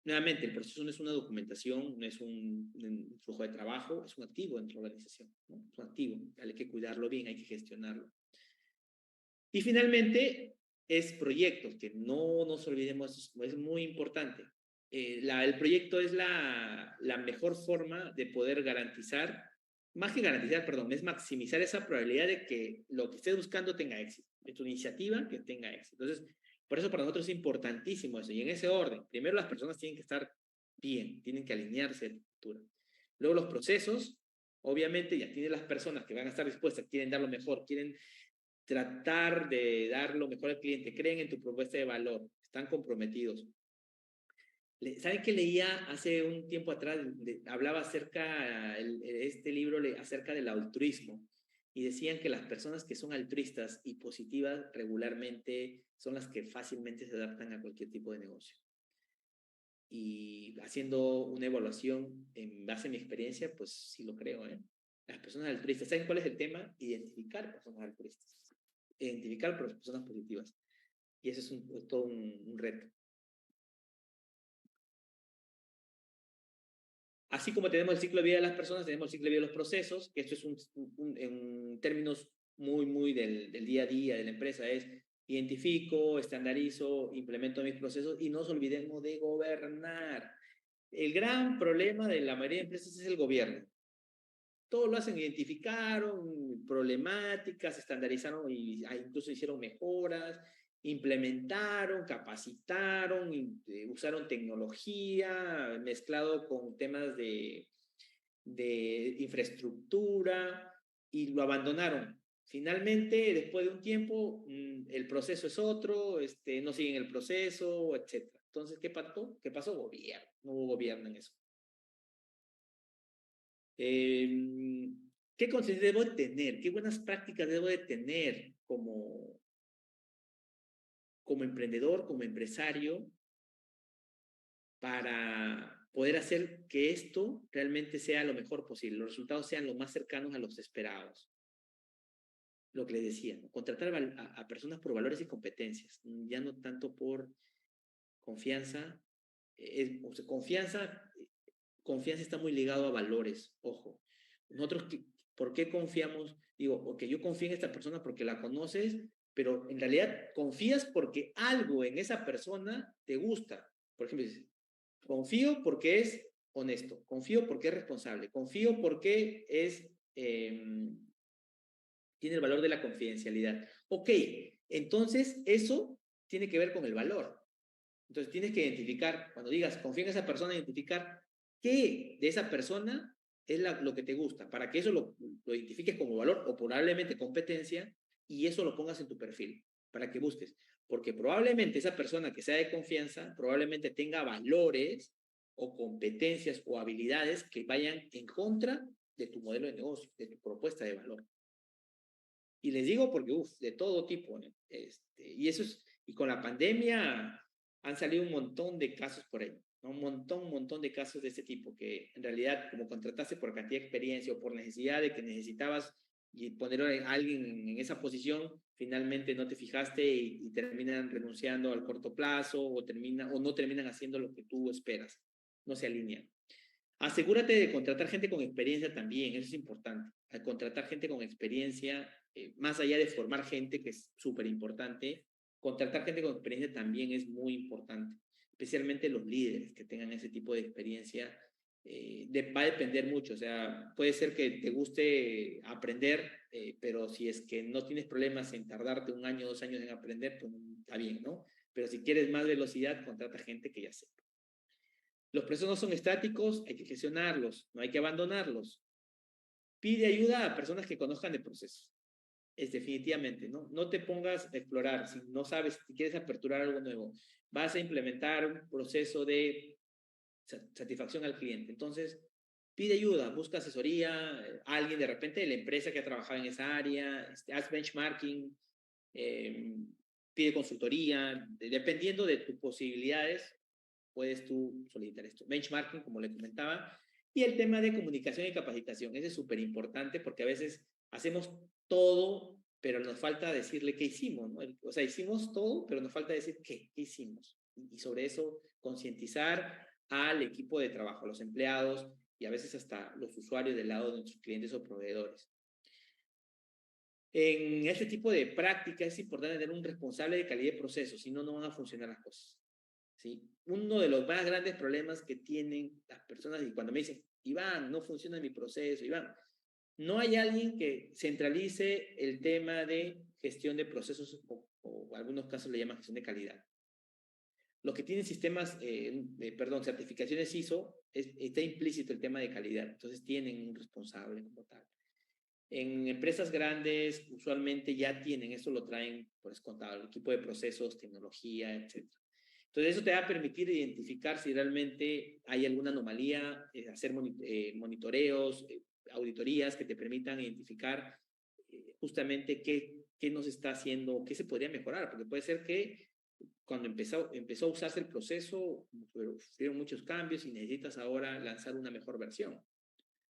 Nuevamente, el proceso no es una documentación, no es un flujo de trabajo, es un activo dentro de la organización, ¿no? Es un activo, hay que cuidarlo bien, hay que gestionarlo. Y finalmente, es proyectos, que no nos olvidemos, es muy importante. El proyecto es la mejor forma de poder garantizar, más que garantizar, perdón, es maximizar esa probabilidad de que lo que estés buscando tenga éxito, de tu iniciativa que tenga éxito. Entonces, por eso para nosotros es importantísimo eso, y en ese orden. Primero las personas tienen que estar bien, tienen que alinearse a la cultura. Luego los procesos, obviamente ya tienen las personas que van a estar dispuestas, quieren dar lo mejor, quieren tratar de dar lo mejor al cliente, creen en tu propuesta de valor, están comprometidos. ¿Saben qué leía hace un tiempo atrás? Hablaba acerca, este libro acerca del altruismo, y decían que las personas que son altruistas y positivas regularmente son las que fácilmente se adaptan a cualquier tipo de negocio. Y haciendo una evaluación en base a mi experiencia, pues sí lo creo, ¿eh? Las personas altruistas, ¿saben cuál es el tema? Identificar personas altruistas, identificar personas positivas. Y eso es todo un reto. Así como tenemos el ciclo de vida de las personas, tenemos el ciclo de vida de los procesos, que esto es en términos muy del día a día de la empresa, es identifico, estandarizo, implemento mis procesos y no nos olvidemos de gobernar. El gran problema de la mayoría de empresas es el gobierno. Todo lo hacen, identificaron problemáticas, estandarizaron y incluso hicieron mejoras, implementaron, capacitaron, usaron tecnología mezclado con temas de infraestructura y lo abandonaron. Finalmente, después de un tiempo, el proceso es otro, no siguen el proceso, etc. Entonces, ¿qué pasó? ¿Qué pasó? Gobierno. No hubo gobierno en eso. ¿Qué consejos debo de tener? ¿Qué buenas prácticas debo de tener como emprendedor, como empresario, para poder hacer que esto realmente sea lo mejor posible, los resultados sean lo más cercanos a los esperados? lo que les decía, ¿no? Contratar a personas por valores y competencias, ya no tanto por confianza. O sea, confianza está muy ligado a valores, ojo. Nosotros, ¿por qué confiamos? Digo, ok, yo confío en esta persona porque la conoces, pero en realidad confías porque algo en esa persona te gusta. Por ejemplo, dices, confío porque es honesto, confío porque es responsable, confío porque tiene el valor de la confidencialidad. Ok, entonces eso tiene que ver con el valor. Entonces tienes que identificar, cuando digas confía en esa persona, identificar qué de esa persona es lo que te gusta, para que eso lo identifiques como valor o probablemente competencia y eso lo pongas en tu perfil, para que busques. Porque probablemente esa persona que sea de confianza, probablemente tenga valores o competencias o habilidades que vayan en contra de tu modelo de negocio, de tu propuesta de valor. Y les digo porque, de todo tipo, ¿no? Y eso es, y con la pandemia han salido un montón de casos por ahí, ¿no? Un montón de casos de este tipo, que en realidad, como contrataste por cantidad de experiencia o por necesidad de que necesitabas y poner a alguien en esa posición, finalmente no te fijaste y terminan renunciando al corto plazo o no terminan haciendo lo que tú esperas, no se alinean. Asegúrate de contratar gente con experiencia también, eso es importante. Al contratar gente con experiencia, más allá de formar gente, que es súper importante, contratar gente con experiencia también es muy importante, especialmente los líderes que tengan ese tipo de experiencia. Va a depender mucho, o sea, puede ser que te guste aprender, pero si es que no tienes problemas en tardarte 1 año, 2 años en aprender, pues está bien, ¿no? Pero si quieres más velocidad, contrata gente que ya sepa. Los procesos no son estáticos, hay que gestionarlos, no hay que abandonarlos. Pide ayuda a personas que conozcan de procesos. Es definitivamente, ¿no? No te pongas a explorar, si no sabes, si quieres aperturar algo nuevo, vas a implementar un proceso de satisfacción al cliente. Entonces, pide ayuda, busca asesoría, alguien de repente de la empresa que ha trabajado en esa área, haz benchmarking, eh, pide consultoría, dependiendo de tus posibilidades, puedes tú solicitar esto. Benchmarking, como le comentaba, y el tema de comunicación y capacitación. Ese es súper importante porque a veces hacemos todo, pero nos falta decirle qué hicimos, ¿no? O sea, hicimos todo, pero nos falta decir qué hicimos. Y sobre eso, concientizar al equipo de trabajo, a los empleados y a veces hasta los usuarios del lado de nuestros clientes o proveedores. En este tipo de prácticas es importante tener un responsable de calidad de proceso, si no, no van a funcionar las cosas. ¿Sí? Uno de los más grandes problemas que tienen las personas, y cuando me dicen, Iván, no funciona mi proceso, Iván, no hay alguien que centralice el tema de gestión de procesos o algunos casos le llaman gestión de calidad. Los que tienen sistemas, certificaciones ISO, está implícito el tema de calidad, entonces tienen un responsable como tal. En empresas grandes, usualmente ya tienen, eso lo traen por descontado, el equipo de procesos, tecnología, etc. Entonces, eso te va a permitir identificar si realmente hay alguna anomalía, hacer monitoreos, auditorías que te permitan identificar justamente qué nos está haciendo, qué se podría mejorar, porque puede ser que cuando empezó a usarse el proceso, sufrieron muchos cambios y necesitas ahora lanzar una mejor versión.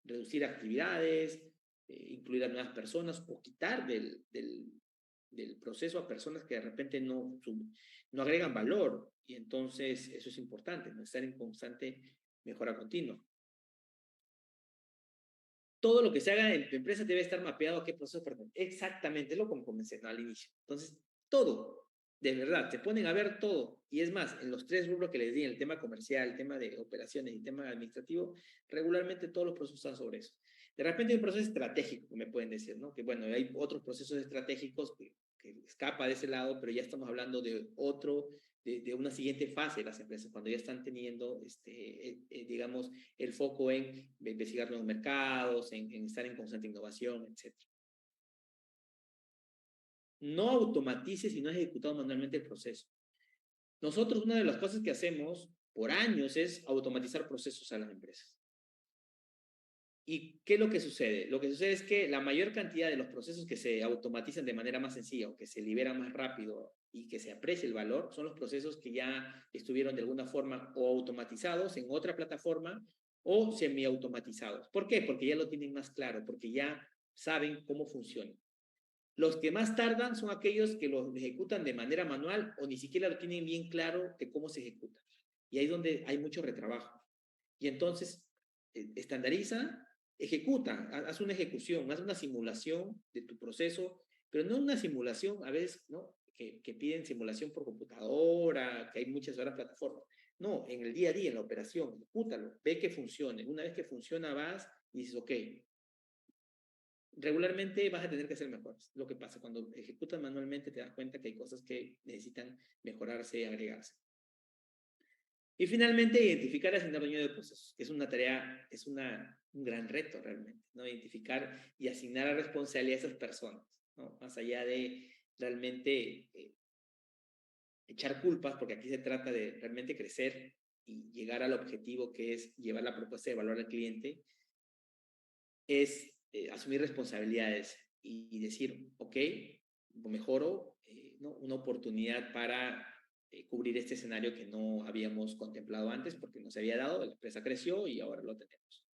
Reducir actividades, incluir a nuevas personas o quitar del proceso a personas que de repente no agregan valor. Y entonces eso es importante, ¿no? Estar en constante mejora continua. Todo lo que se haga en tu empresa debe estar mapeado a qué proceso pertenece. Exactamente, es lo como comencé, ¿no? Al inicio. Entonces, todo, de verdad, se ponen a ver todo. Y es más, en los 3 rubros que les di, el tema comercial, el tema de operaciones y el tema administrativo, regularmente todos los procesos están sobre eso. De repente hay un proceso estratégico, que me pueden decir, ¿no? Que bueno, hay otros procesos estratégicos que escapa de ese lado, pero ya estamos hablando de una siguiente fase de las empresas, cuando ya están teniendo, digamos, el foco en investigar nuevos mercados, en estar en constante innovación, etc. No automatices si no has ejecutado manualmente el proceso. Nosotros, una de las cosas que hacemos por años es automatizar procesos a las empresas. ¿Y qué es lo que sucede? Lo que sucede es que la mayor cantidad de los procesos que se automatizan de manera más sencilla o que se liberan más rápido y que se aprecie el valor son los procesos que ya estuvieron de alguna forma o automatizados en otra plataforma o semiautomatizados. ¿Por qué? Porque ya lo tienen más claro, porque ya saben cómo funciona. Los que más tardan son aquellos que lo ejecutan de manera manual o ni siquiera lo tienen bien claro de cómo se ejecuta. Y ahí es donde hay mucho retrabajo. Y entonces, estandariza, ejecuta, haz una ejecución, haz una simulación de tu proceso, pero no una simulación, a veces, ¿no? Que piden simulación por computadora, que hay muchas horas plataformas. No, en el día a día, en la operación, ejecútalo, ve que funcione. Una vez que funciona, vas y dices, ok, regularmente vas a tener que hacer mejores. Lo que pasa, cuando ejecutas manualmente te das cuenta que hay cosas que necesitan mejorarse y agregarse. Y finalmente, identificar y asignar dueño de procesos, que es una tarea, es un gran reto realmente, ¿no? Identificar y asignar a responsabilidad a esas personas, ¿no? Más allá de realmente echar culpas, porque aquí se trata de realmente crecer y llegar al objetivo que es llevar la propuesta de valor al cliente, es asumir responsabilidades y decir, ok, mejoro, ¿no? Una oportunidad para cubrir este escenario que no habíamos contemplado antes porque nos había dado, la empresa creció y ahora lo tenemos.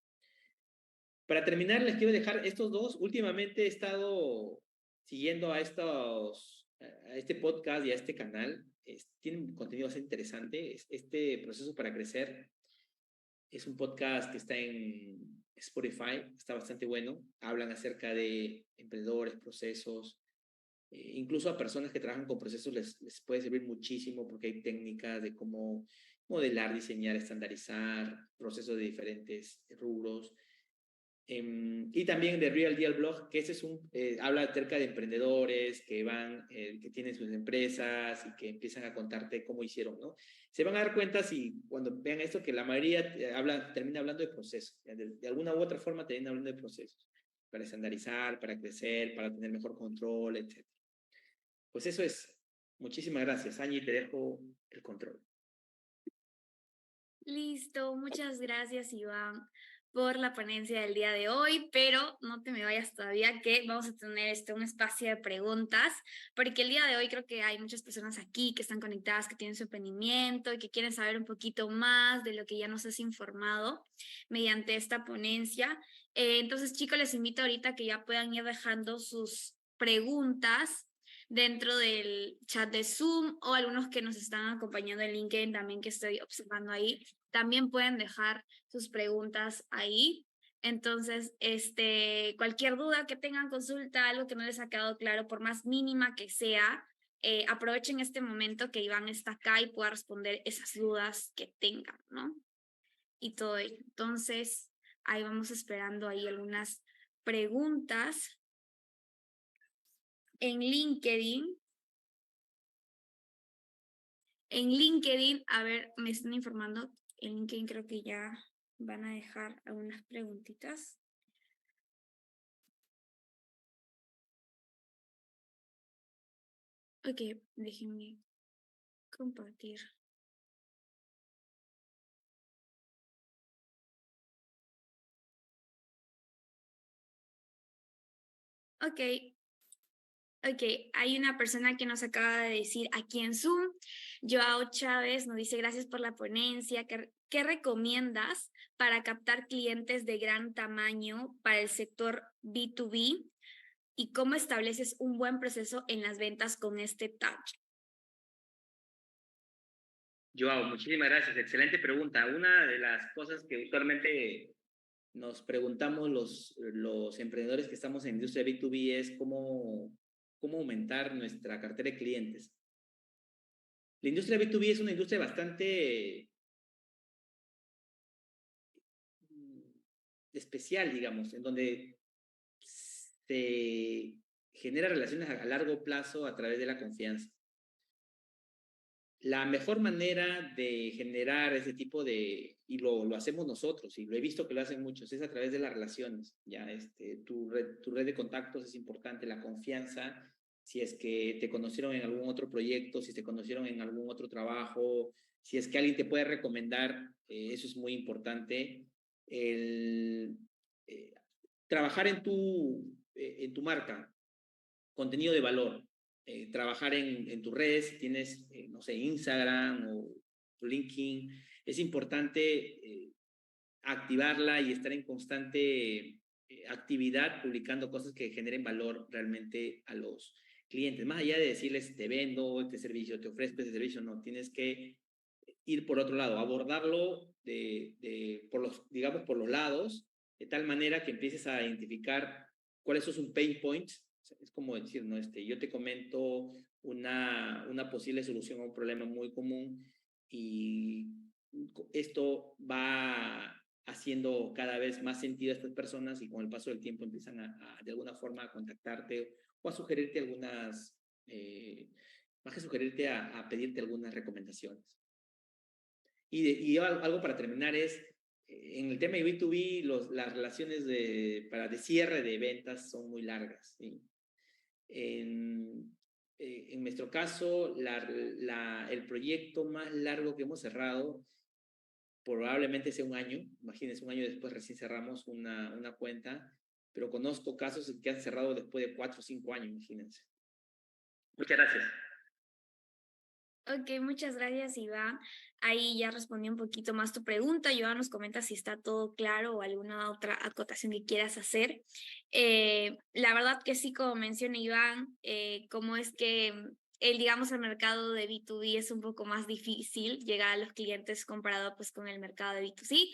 Para terminar, les quiero dejar estos dos. Últimamente he estado siguiendo a este podcast y a este canal. Tienen contenido bastante interesante. Este proceso para crecer es un podcast que está en Spotify, está bastante bueno. Hablan acerca de emprendedores, procesos, incluso a personas que trabajan con procesos les puede servir muchísimo porque hay técnicas de cómo modelar, diseñar, estandarizar procesos de diferentes rubros. Y también de Real Deal Blog, que ese es habla acerca de emprendedores que tienen sus empresas y que empiezan a contarte cómo hicieron, ¿no? Se van a dar cuenta si cuando vean esto que la mayoría termina hablando de procesos, de alguna u otra forma termina hablando de procesos, para estandarizar, para crecer, para tener mejor control, etc. Pues eso es. Muchísimas gracias, Angie, te dejo el control. Listo, muchas gracias, Iván, por la ponencia del día de hoy, pero no te me vayas todavía, que vamos a tener un espacio de preguntas, porque el día de hoy creo que hay muchas personas aquí que están conectadas, que tienen su emprendimiento y que quieren saber un poquito más de lo que ya nos has informado mediante esta ponencia. Entonces, chicos, les invito ahorita que ya puedan ir dejando sus preguntas dentro del chat de Zoom o algunos que nos están acompañando en LinkedIn también que estoy observando ahí, también pueden dejar sus preguntas ahí. Entonces, cualquier duda que tengan, consulta, algo que no les ha quedado claro, por más mínima que sea, aprovechen este momento que Iván está acá y pueda responder esas dudas que tengan, ¿no? Y todo ello. Entonces, ahí vamos esperando ahí algunas preguntas. En LinkedIn, a ver, me están informando, en LinkedIn creo que ya van a dejar algunas preguntitas. Ok, déjenme compartir. Ok, hay una persona que nos acaba de decir aquí en Zoom, Joao Chávez nos dice gracias por la ponencia, ¿qué recomiendas para captar clientes de gran tamaño para el sector B2B y cómo estableces un buen proceso en las ventas con este touch? Joao, muchísimas gracias. Excelente pregunta. Una de las cosas que usualmente nos preguntamos los emprendedores que estamos en industria B2B es cómo aumentar nuestra cartera de clientes. La industria B2B es una industria bastante especial, digamos, en donde se genera relaciones a largo plazo a través de la confianza. La mejor manera de generar ese tipo y lo hacemos nosotros, y lo he visto que lo hacen muchos, es a través de las relaciones, ¿ya? Tu red de contactos es importante, la confianza, si es que te conocieron en algún otro proyecto, si te conocieron en algún otro trabajo, si es que alguien te puede recomendar, eso es muy importante. Trabajar en tu marca, contenido de valor, trabajar en tus redes, si tienes, no sé, Instagram o LinkedIn, es importante activarla y estar en constante actividad publicando cosas que generen valor realmente a los clientes. Más allá de decirles, te vendo este servicio, te ofrezco este servicio, no, tienes que ir por otro lado, abordarlo digamos, por los lados, de tal manera que empieces a identificar cuáles son sus pain points. Es como decir, ¿no? Yo te comento una posible solución a un problema muy común y esto va haciendo cada vez más sentido a estas personas y con el paso del tiempo empiezan de alguna forma a contactarte o a sugerirte más que sugerirte a pedirte algunas recomendaciones. Y algo para terminar es, en el tema de B2B, las relaciones de cierre de ventas son muy largas, ¿sí? En nuestro caso, el proyecto más largo que hemos cerrado probablemente sea un año. Imagínense, un año después recién cerramos una cuenta, pero conozco casos que han cerrado después de 4 o 5 años, imagínense. Muchas gracias. Ok, muchas gracias, Iván. Ahí ya respondí un poquito más tu pregunta. Iván nos comenta si está todo claro o alguna otra acotación que quieras hacer. La verdad que sí, como menciona Iván, cómo es que digamos, el mercado de B2B es un poco más difícil llegar a los clientes comparado pues con el mercado de B2C.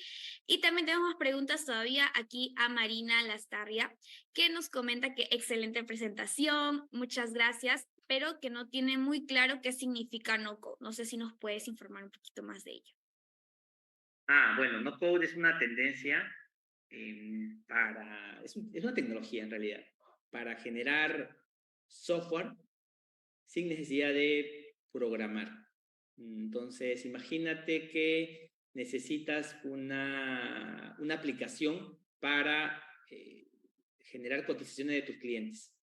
Y también tenemos preguntas todavía aquí a Marina Lastarria, que nos comenta que excelente presentación, muchas gracias, pero que no tiene muy claro qué significa no-code. No sé si nos puedes informar un poquito más de ello. Bueno, no-code es una tendencia es una tecnología en realidad, para generar software sin necesidad de programar. Entonces, imagínate que necesitas una aplicación para generar cotizaciones de tus clientes.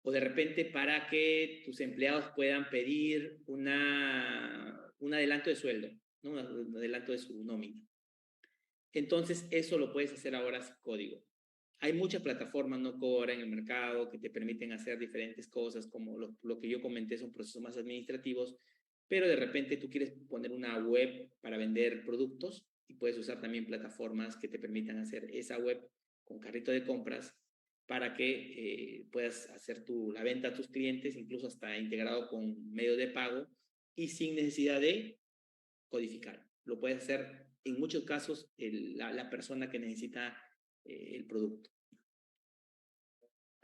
O de repente para que tus empleados puedan pedir un adelanto de sueldo, ¿no? Un adelanto de su nómina. Entonces, eso lo puedes hacer ahora sin código. Hay muchas plataformas no code en el mercado que te permiten hacer diferentes cosas, como lo que yo comenté, son procesos más administrativos, pero de repente tú quieres poner una web para vender productos y puedes usar también plataformas que te permitan hacer esa web con carrito de compras para que puedas hacer la venta a tus clientes, incluso hasta integrado con medio de pago y sin necesidad de codificar. Lo puede hacer en muchos casos la persona que necesita el producto.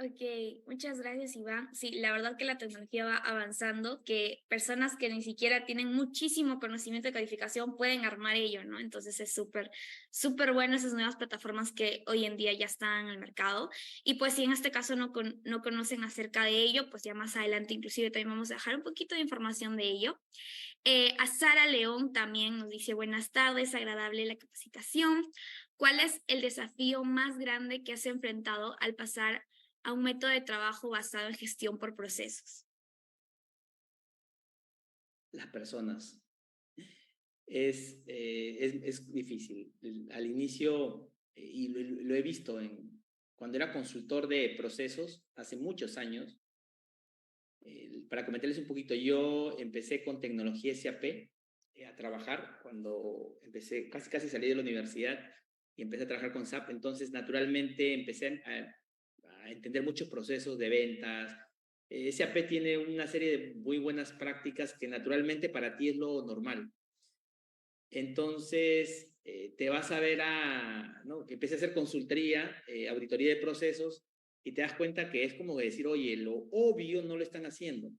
Ok, muchas gracias, Iván. Sí, la verdad que la tecnología va avanzando, que personas que ni siquiera tienen muchísimo conocimiento de codificación pueden armar ello, ¿no? Entonces es súper bueno esas nuevas plataformas que hoy en día ya están en el mercado. Y pues si en este caso no conocen acerca de ello, pues ya más adelante inclusive también vamos a dejar un poquito de información de ello. A Sara León también nos dice, buenas tardes, agradable la capacitación. ¿Cuál es el desafío más grande que has enfrentado al pasar a un método de trabajo basado en gestión por procesos? Las personas. Es difícil. Al inicio, y lo he visto cuando era consultor de procesos hace muchos años, para comentarles un poquito, yo empecé con tecnología SAP a trabajar cuando empecé, casi salí de la universidad y empecé a trabajar con SAP. Entonces, naturalmente, empecé a entender muchos procesos de ventas. SAP tiene una serie de muy buenas prácticas que naturalmente para ti es lo normal. Entonces, te vas a ver ¿no? Que empecé a hacer consultoría, auditoría de procesos, y te das cuenta que es como decir, oye, lo obvio no lo están haciendo.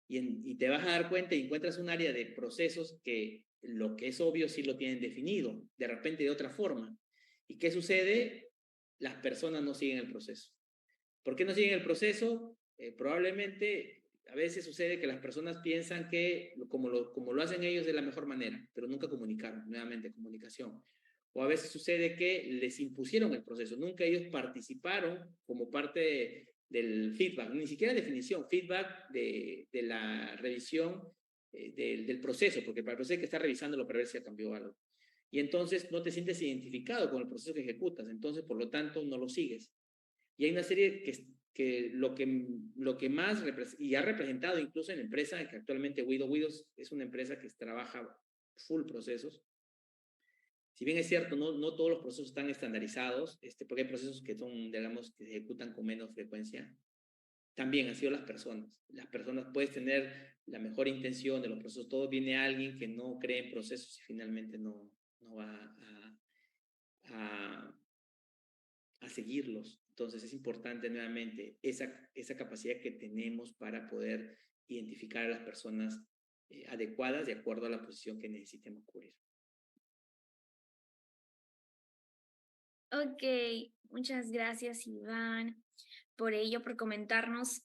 Y te vas a dar cuenta y encuentras un área de procesos que lo que es obvio sí lo tienen definido, de repente de otra forma. ¿Y qué sucede? Las personas no siguen el proceso. ¿Por qué no siguen el proceso? Probablemente a veces sucede que las personas piensan que como lo hacen ellos de la mejor manera, pero nunca comunicaron, nuevamente comunicación. O a veces sucede que les impusieron el proceso, nunca ellos participaron como parte del feedback, ni siquiera definición, feedback de la revisión del proceso, porque para el proceso hay que estar revisándolo para ver si ha cambiado algo. Y entonces no te sientes identificado con el proceso que ejecutas, entonces por lo tanto no lo sigues. Y hay una serie que lo que más y ha representado incluso en la empresa, que actualmente Widows es una empresa que trabaja full procesos, Si bien es cierto, no todos los procesos están estandarizados, porque hay procesos que son, digamos, que se ejecutan con menos frecuencia, también han sido las personas. Las personas puedes tener la mejor intención de los procesos, todo viene alguien que no cree en procesos y finalmente no va a, a seguirlos. Entonces es importante nuevamente esa capacidad que tenemos para poder identificar a las personas adecuadas de acuerdo a la posición que necesitemos cubrir. Ok, muchas gracias, Iván, por ello, por comentarnos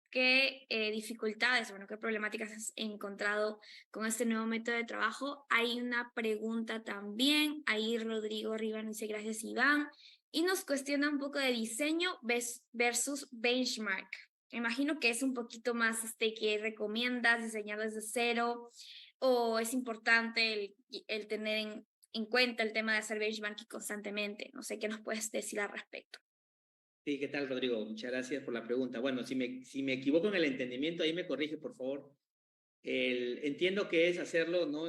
qué dificultades, bueno, qué problemáticas has encontrado con este nuevo método de trabajo. Hay una pregunta también, ahí Rodrigo Rivas nos dice gracias, Iván, y nos cuestiona un poco de diseño versus benchmark. Me imagino que es un poquito más que recomiendas diseñar desde cero, o es importante el tener en cuenta el tema de hacer benchmarking constantemente. No sé qué nos puedes decir al respecto. Sí, ¿qué tal, Rodrigo? Muchas gracias por la pregunta. Bueno, si me equivoco en el entendimiento, ahí me corrige, por favor. Entiendo que es hacerlo, ¿no?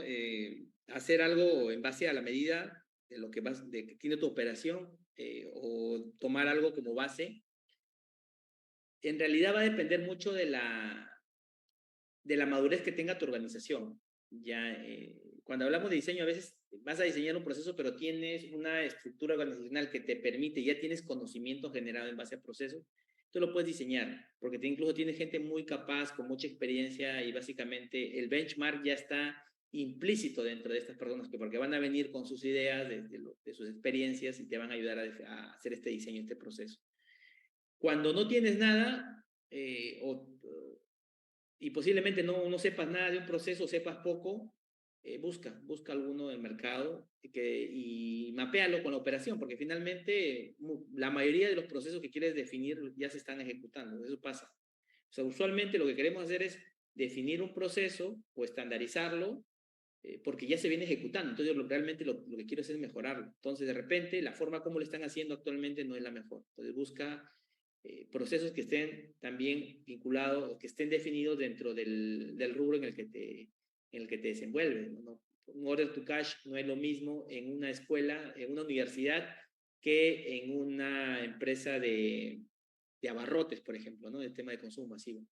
Hacer algo en base a la medida de lo que que tiene tu operación, o tomar algo como base. En realidad va a depender mucho de la madurez que tenga tu organización. Ya, cuando hablamos de diseño, a veces vas a diseñar un proceso, pero tienes una estructura organizacional que te permite, ya tienes conocimiento generado en base a procesos, tú lo puedes diseñar, porque incluso tienes gente muy capaz, con mucha experiencia, y básicamente el benchmark ya está implícito dentro de estas personas, porque van a venir con sus ideas, de sus experiencias, y te van a ayudar a hacer este diseño, este proceso. Cuando no tienes nada, y posiblemente no sepas nada de un proceso, sepas poco, busca alguno del mercado y mapéalo con la operación, porque finalmente la mayoría de los procesos que quieres definir ya se están ejecutando, eso pasa. O sea, usualmente lo que queremos hacer es definir un proceso o estandarizarlo, porque ya se viene ejecutando, entonces realmente lo que quiero es mejorarlo. Entonces, de repente, la forma como lo están haciendo actualmente no es la mejor. Entonces, busca procesos que estén también vinculados o que estén definidos dentro del rubro en el que te desenvuelves, ¿no? Un order to cash no es lo mismo en una escuela, en una universidad, que en una empresa de abarrotes, por ejemplo, ¿no? El tema de consumo masivo.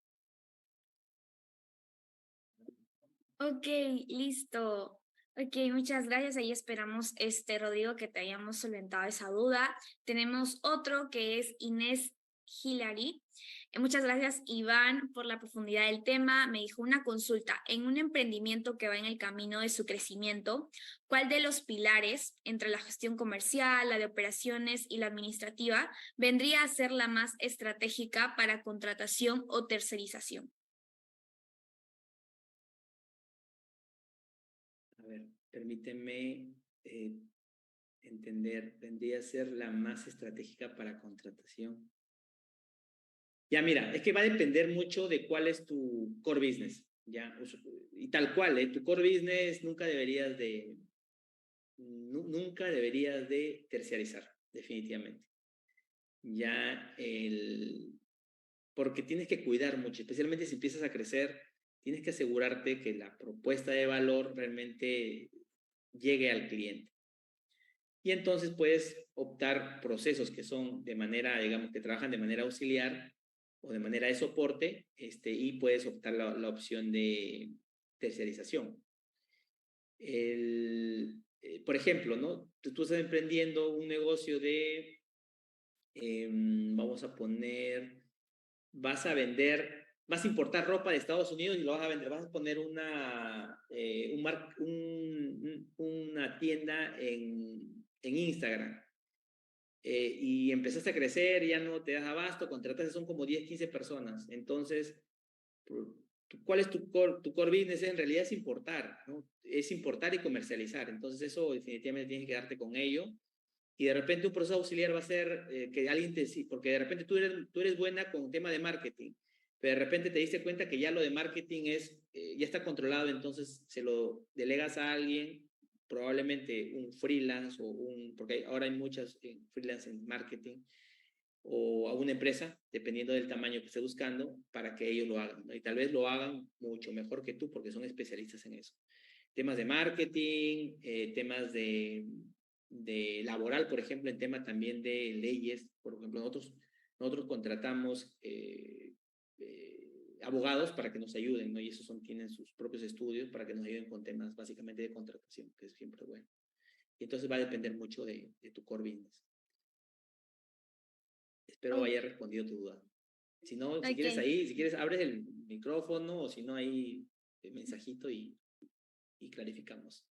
Ok, listo. Ok, muchas gracias. Ahí esperamos, Rodrigo, que te hayamos solventado esa duda. Tenemos otro que es Inés Hilary. Muchas gracias, Iván, por la profundidad del tema. Me dijo una consulta. En un emprendimiento que va en el camino de su crecimiento, ¿cuál de los pilares entre la gestión comercial, la de operaciones y la administrativa vendría a ser la más estratégica para contratación o tercerización? A ver, permíteme entender, vendría a ser la más estratégica para contratación. Ya, mira, es que va a depender mucho de cuál es tu core business, ya, y tal cual, tu core business nunca deberías de terciarizar, definitivamente. Ya, porque tienes que cuidar mucho, especialmente si empiezas a crecer, tienes que asegurarte que la propuesta de valor realmente llegue al cliente. Y entonces puedes optar procesos que son de manera, digamos, que trabajan de manera auxiliar o de manera de soporte, y puedes optar la opción de terciarización. Por ejemplo, ¿no? Tú estás emprendiendo un negocio vamos a poner, vas a importar ropa de Estados Unidos y lo vas a vender, vas a poner una tienda en Instagram, y empezaste a crecer, ya no te das abasto, contrataste, son como 10, 15 personas. Entonces, ¿cuál es tu core business? En realidad es importar, ¿no? Es importar y comercializar. Entonces, eso definitivamente tienes que quedarte con ello. Y de repente un proceso auxiliar va a ser que alguien porque de repente tú eres buena con tema de marketing, pero de repente te diste cuenta que ya lo de marketing ya está controlado, entonces se lo delegas a alguien, probablemente un freelance porque ahora hay muchas freelance en marketing, o a una empresa, dependiendo del tamaño que esté buscando, para que ellos lo hagan, ¿no? Y tal vez lo hagan mucho mejor que tú porque son especialistas en eso. Temas de marketing, temas de laboral, por ejemplo, en tema también de leyes. Por ejemplo, nosotros contratamos abogados para que nos ayuden, ¿no? Y esos tienen sus propios estudios para que nos ayuden con temas básicamente de contratación, que es siempre bueno. Y entonces va a depender mucho de tu core business. Espero haya respondido tu duda. Si no, si quieres abres el micrófono, o si no, ahí el mensajito y clarificamos.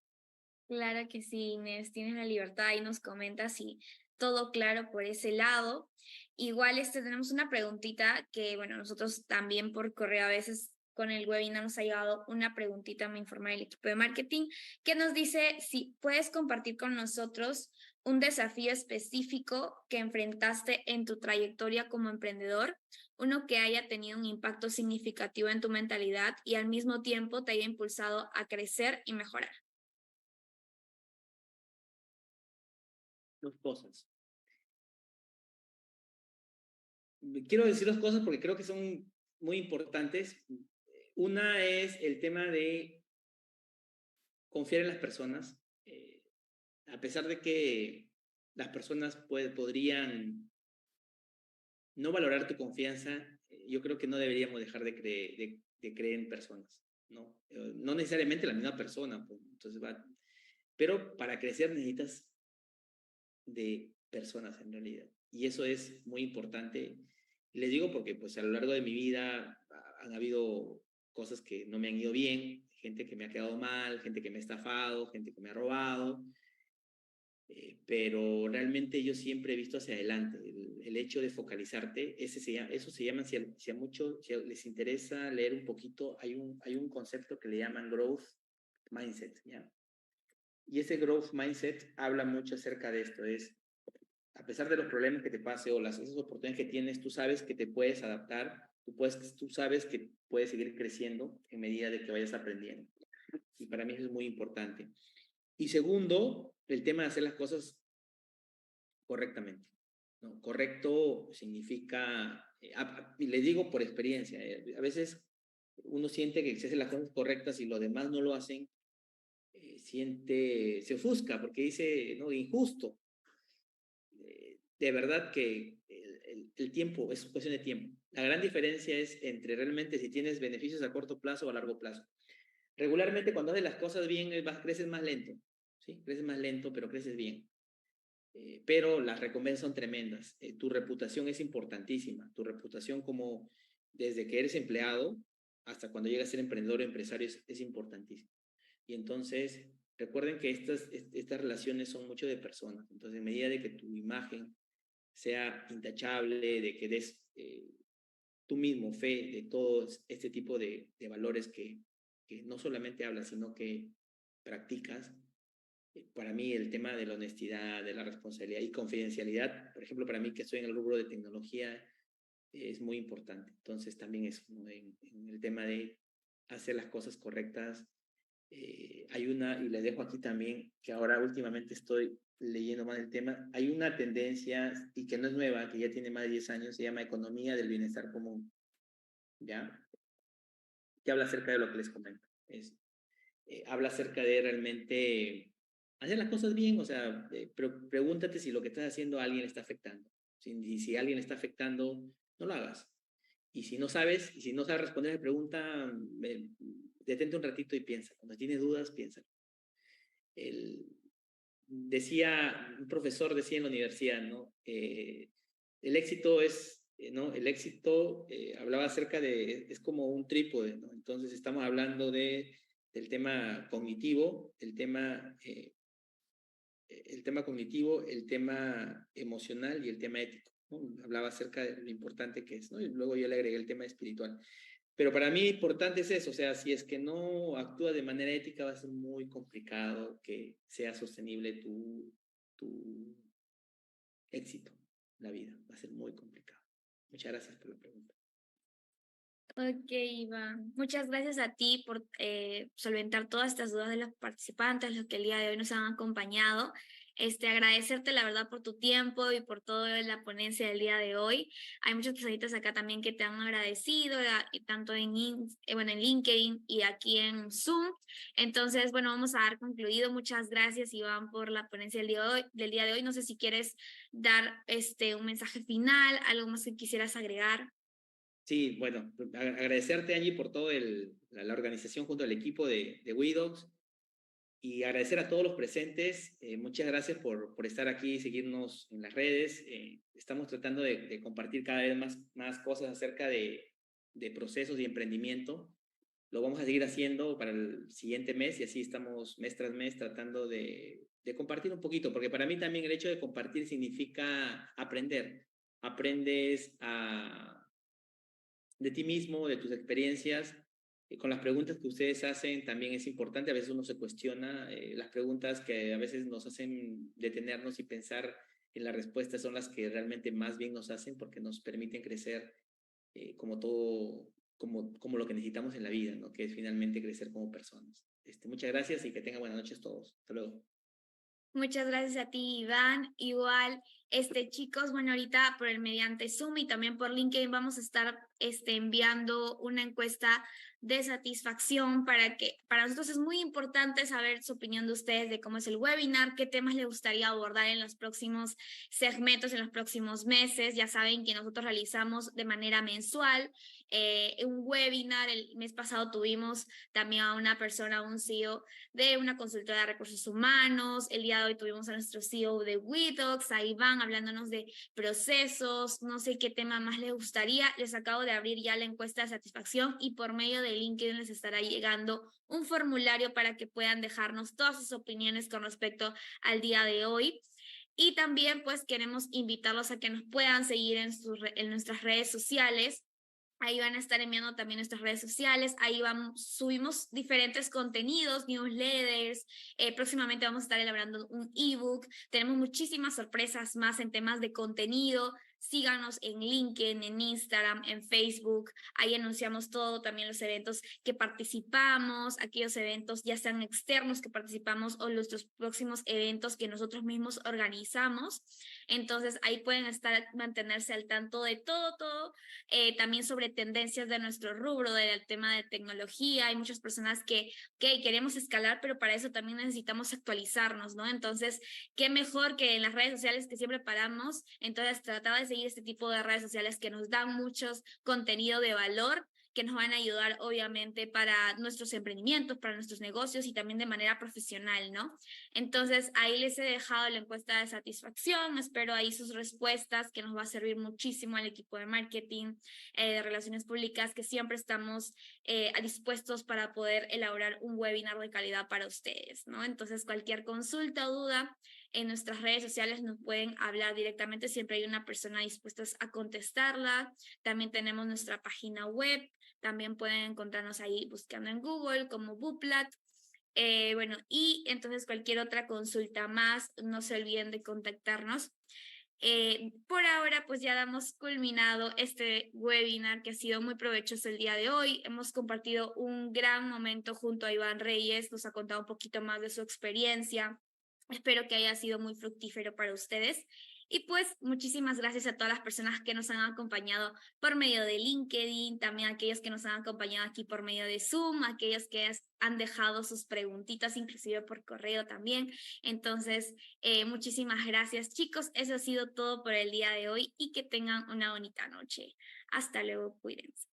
Claro que sí, Inés, tienes la libertad y nos comentas y todo claro por ese lado. Igual tenemos una preguntita que, bueno, nosotros también por correo a veces con el webinar nos ha llegado una preguntita, me informa el equipo de marketing, que nos dice si puedes compartir con nosotros un desafío específico que enfrentaste en tu trayectoria como emprendedor, uno que haya tenido un impacto significativo en tu mentalidad y al mismo tiempo te haya impulsado a crecer y mejorar. Dos cosas. Quiero decir dos cosas porque creo que son muy importantes. Una es el tema de confiar en las personas. A pesar de que las personas podrían no valorar tu confianza, yo creo que no deberíamos dejar de creer en personas, ¿no? No necesariamente la misma persona, pues, entonces pero para crecer necesitas de personas en realidad. Y eso es muy importante. Les digo porque pues a lo largo de mi vida han habido cosas que no me han ido bien, gente que me ha quedado mal, gente que me ha estafado, gente que me ha robado, pero realmente yo siempre he visto hacia adelante. El hecho de focalizarte, eso se llama, si a muchos si les interesa leer un poquito, hay un concepto que le llaman growth mindset, ¿ya? Y ese growth mindset habla mucho acerca de esto, a pesar de los problemas que te pase o esas oportunidades que tienes, tú sabes que te puedes adaptar, tú sabes que puedes seguir creciendo en medida de que vayas aprendiendo. Y para mí eso es muy importante. Y segundo, el tema de hacer las cosas correctamente, ¿no? Correcto significa, y le digo por experiencia, a veces uno siente que se hacen las cosas correctas y los demás no lo hacen, se ofusca porque dice, no, injusto. De verdad que el tiempo es cuestión de tiempo. La gran diferencia es entre realmente si tienes beneficios a corto plazo o a largo plazo. Regularmente cuando haces las cosas bien creces más lento, ¿sí? Creces más lento, pero creces bien. Pero las recompensas son tremendas. Tu reputación es importantísima. Tu reputación como desde que eres empleado hasta cuando llegas a ser emprendedor o empresario es importantísimo. Y entonces recuerden que estas relaciones son mucho de personas. Entonces en medida de que tu imagen sea intachable, de que des tú mismo fe de todo este tipo de valores que no solamente hablas, sino que practicas. Para mí el tema de la honestidad, de la responsabilidad y confidencialidad, por ejemplo, para mí que estoy en el rubro de tecnología, es muy importante. Entonces también es, ¿no? en el tema de hacer las cosas correctas. Hay una, y les dejo aquí también, que ahora últimamente estoy leyendo más el tema, hay una tendencia, y que no es nueva, que ya tiene más de 10 años, se llama economía del bienestar común, ¿ya? Que habla acerca de lo que les comento. Habla acerca de realmente hacer las cosas bien, o sea, pregúntate si lo que estás haciendo a alguien le está afectando. Si a alguien le está afectando, no lo hagas. Y si no sabes responder a la pregunta, detente un ratito y piensa. Cuando tienes dudas, piensa. Un profesor decía en la universidad, ¿no? El éxito ¿no? El éxito hablaba acerca es como un trípode, ¿no? Entonces estamos hablando del tema cognitivo, el tema cognitivo, el tema emocional y el tema ético, ¿no? Hablaba acerca de lo importante que es, ¿no? Y luego yo le agregué el tema espiritual. Pero para mí importante es eso, o sea, si es que no actúas de manera ética va a ser muy complicado que sea sostenible tu éxito en la vida, va a ser muy complicado. Muchas gracias por la pregunta. Ok, Iván. Muchas gracias a ti por solventar todas estas dudas de los participantes, los que el día de hoy nos han acompañado. Agradecerte la verdad por tu tiempo y por toda la ponencia del día de hoy. Hay muchas personitas acá también que te han agradecido, tanto bueno, en LinkedIn y aquí en Zoom. Entonces, bueno, vamos a dar concluido. Muchas gracias, Iván, por la ponencia del día de hoy. No sé si quieres dar un mensaje final, algo más que quisieras agregar. Sí, bueno, agradecerte, Angie, por todo la organización junto al equipo de WeDocs y agradecer a todos los presentes. Muchas gracias por estar aquí y seguirnos en las redes. Estamos tratando de compartir cada vez más cosas acerca de procesos y emprendimiento. Lo vamos a seguir haciendo para el siguiente mes y así estamos mes tras mes tratando de compartir un poquito, porque para mí también el hecho de compartir significa aprender. Aprendes de ti mismo, de tus experiencias. Con las preguntas que ustedes hacen también es importante, a veces uno se cuestiona, las preguntas que a veces nos hacen detenernos y pensar en las respuestas son las que realmente más bien nos hacen porque nos permiten crecer como todo, como lo que necesitamos en la vida, ¿no? Que es finalmente crecer como personas. Muchas gracias y que tengan buenas noches todos. Hasta luego. Muchas gracias a ti, Iván. Igual, chicos, bueno, ahorita mediante Zoom y también por LinkedIn vamos a estar enviando una encuesta de satisfacción para nosotros es muy importante saber su opinión de ustedes de cómo es el webinar, qué temas les gustaría abordar en los próximos segmentos, en los próximos meses. Ya saben que nosotros realizamos de manera mensual un webinar. El mes pasado tuvimos también a una persona, un CEO de una consultora de recursos humanos. El día de hoy tuvimos a nuestro CEO de WeDocs, a Iván, hablándonos de procesos. No sé qué tema más les gustaría. Les acabo de abrir ya la encuesta de satisfacción y por medio de LinkedIn les estará llegando un formulario para que puedan dejarnos todas sus opiniones con respecto al día de hoy. Y también pues queremos invitarlos a que nos puedan seguir en nuestras redes sociales. Ahí van a estar enviando también nuestras redes sociales. Ahí subimos diferentes contenidos, newsletters. Próximamente vamos a estar elaborando un ebook. Tenemos muchísimas sorpresas más en temas de contenido. Síganos en LinkedIn, en Instagram, en Facebook. Ahí anunciamos todo, también los eventos que participamos, aquellos eventos ya sean externos que participamos o nuestros próximos eventos que nosotros mismos organizamos. Entonces ahí pueden mantenerse al tanto de todo. También sobre tendencias de nuestro rubro, del tema de tecnología. Hay muchas personas que queremos escalar, pero para eso también necesitamos actualizarnos, ¿no? Entonces, qué mejor que en las redes sociales que siempre paramos. Entonces, tratar de seguir este tipo de redes sociales que nos dan muchos contenido de valor, que nos van a ayudar obviamente para nuestros emprendimientos, para nuestros negocios y también de manera profesional, ¿no? Entonces, ahí les he dejado la encuesta de satisfacción. Espero ahí sus respuestas, que nos va a servir muchísimo al equipo de marketing, de relaciones públicas, que siempre estamos dispuestos para poder elaborar un webinar de calidad para ustedes, ¿no? Entonces, cualquier consulta o duda en nuestras redes sociales nos pueden hablar directamente. Siempre hay una persona dispuesta a contestarla. También tenemos nuestra página web. También pueden encontrarnos ahí buscando en Google como Buplat. Bueno, y entonces cualquier otra consulta más, no se olviden de contactarnos. Por ahora, pues ya damos culminado este webinar que ha sido muy provechoso el día de hoy. Hemos compartido un gran momento junto a Iván Reyes, nos ha contado un poquito más de su experiencia. Espero que haya sido muy fructífero para ustedes. Y pues muchísimas gracias a todas las personas que nos han acompañado por medio de LinkedIn, también a aquellos que nos han acompañado aquí por medio de Zoom, aquellos que han dejado sus preguntitas, inclusive por correo también. Entonces, muchísimas gracias, chicos. Eso ha sido todo por el día de hoy y que tengan una bonita noche. Hasta luego, cuídense.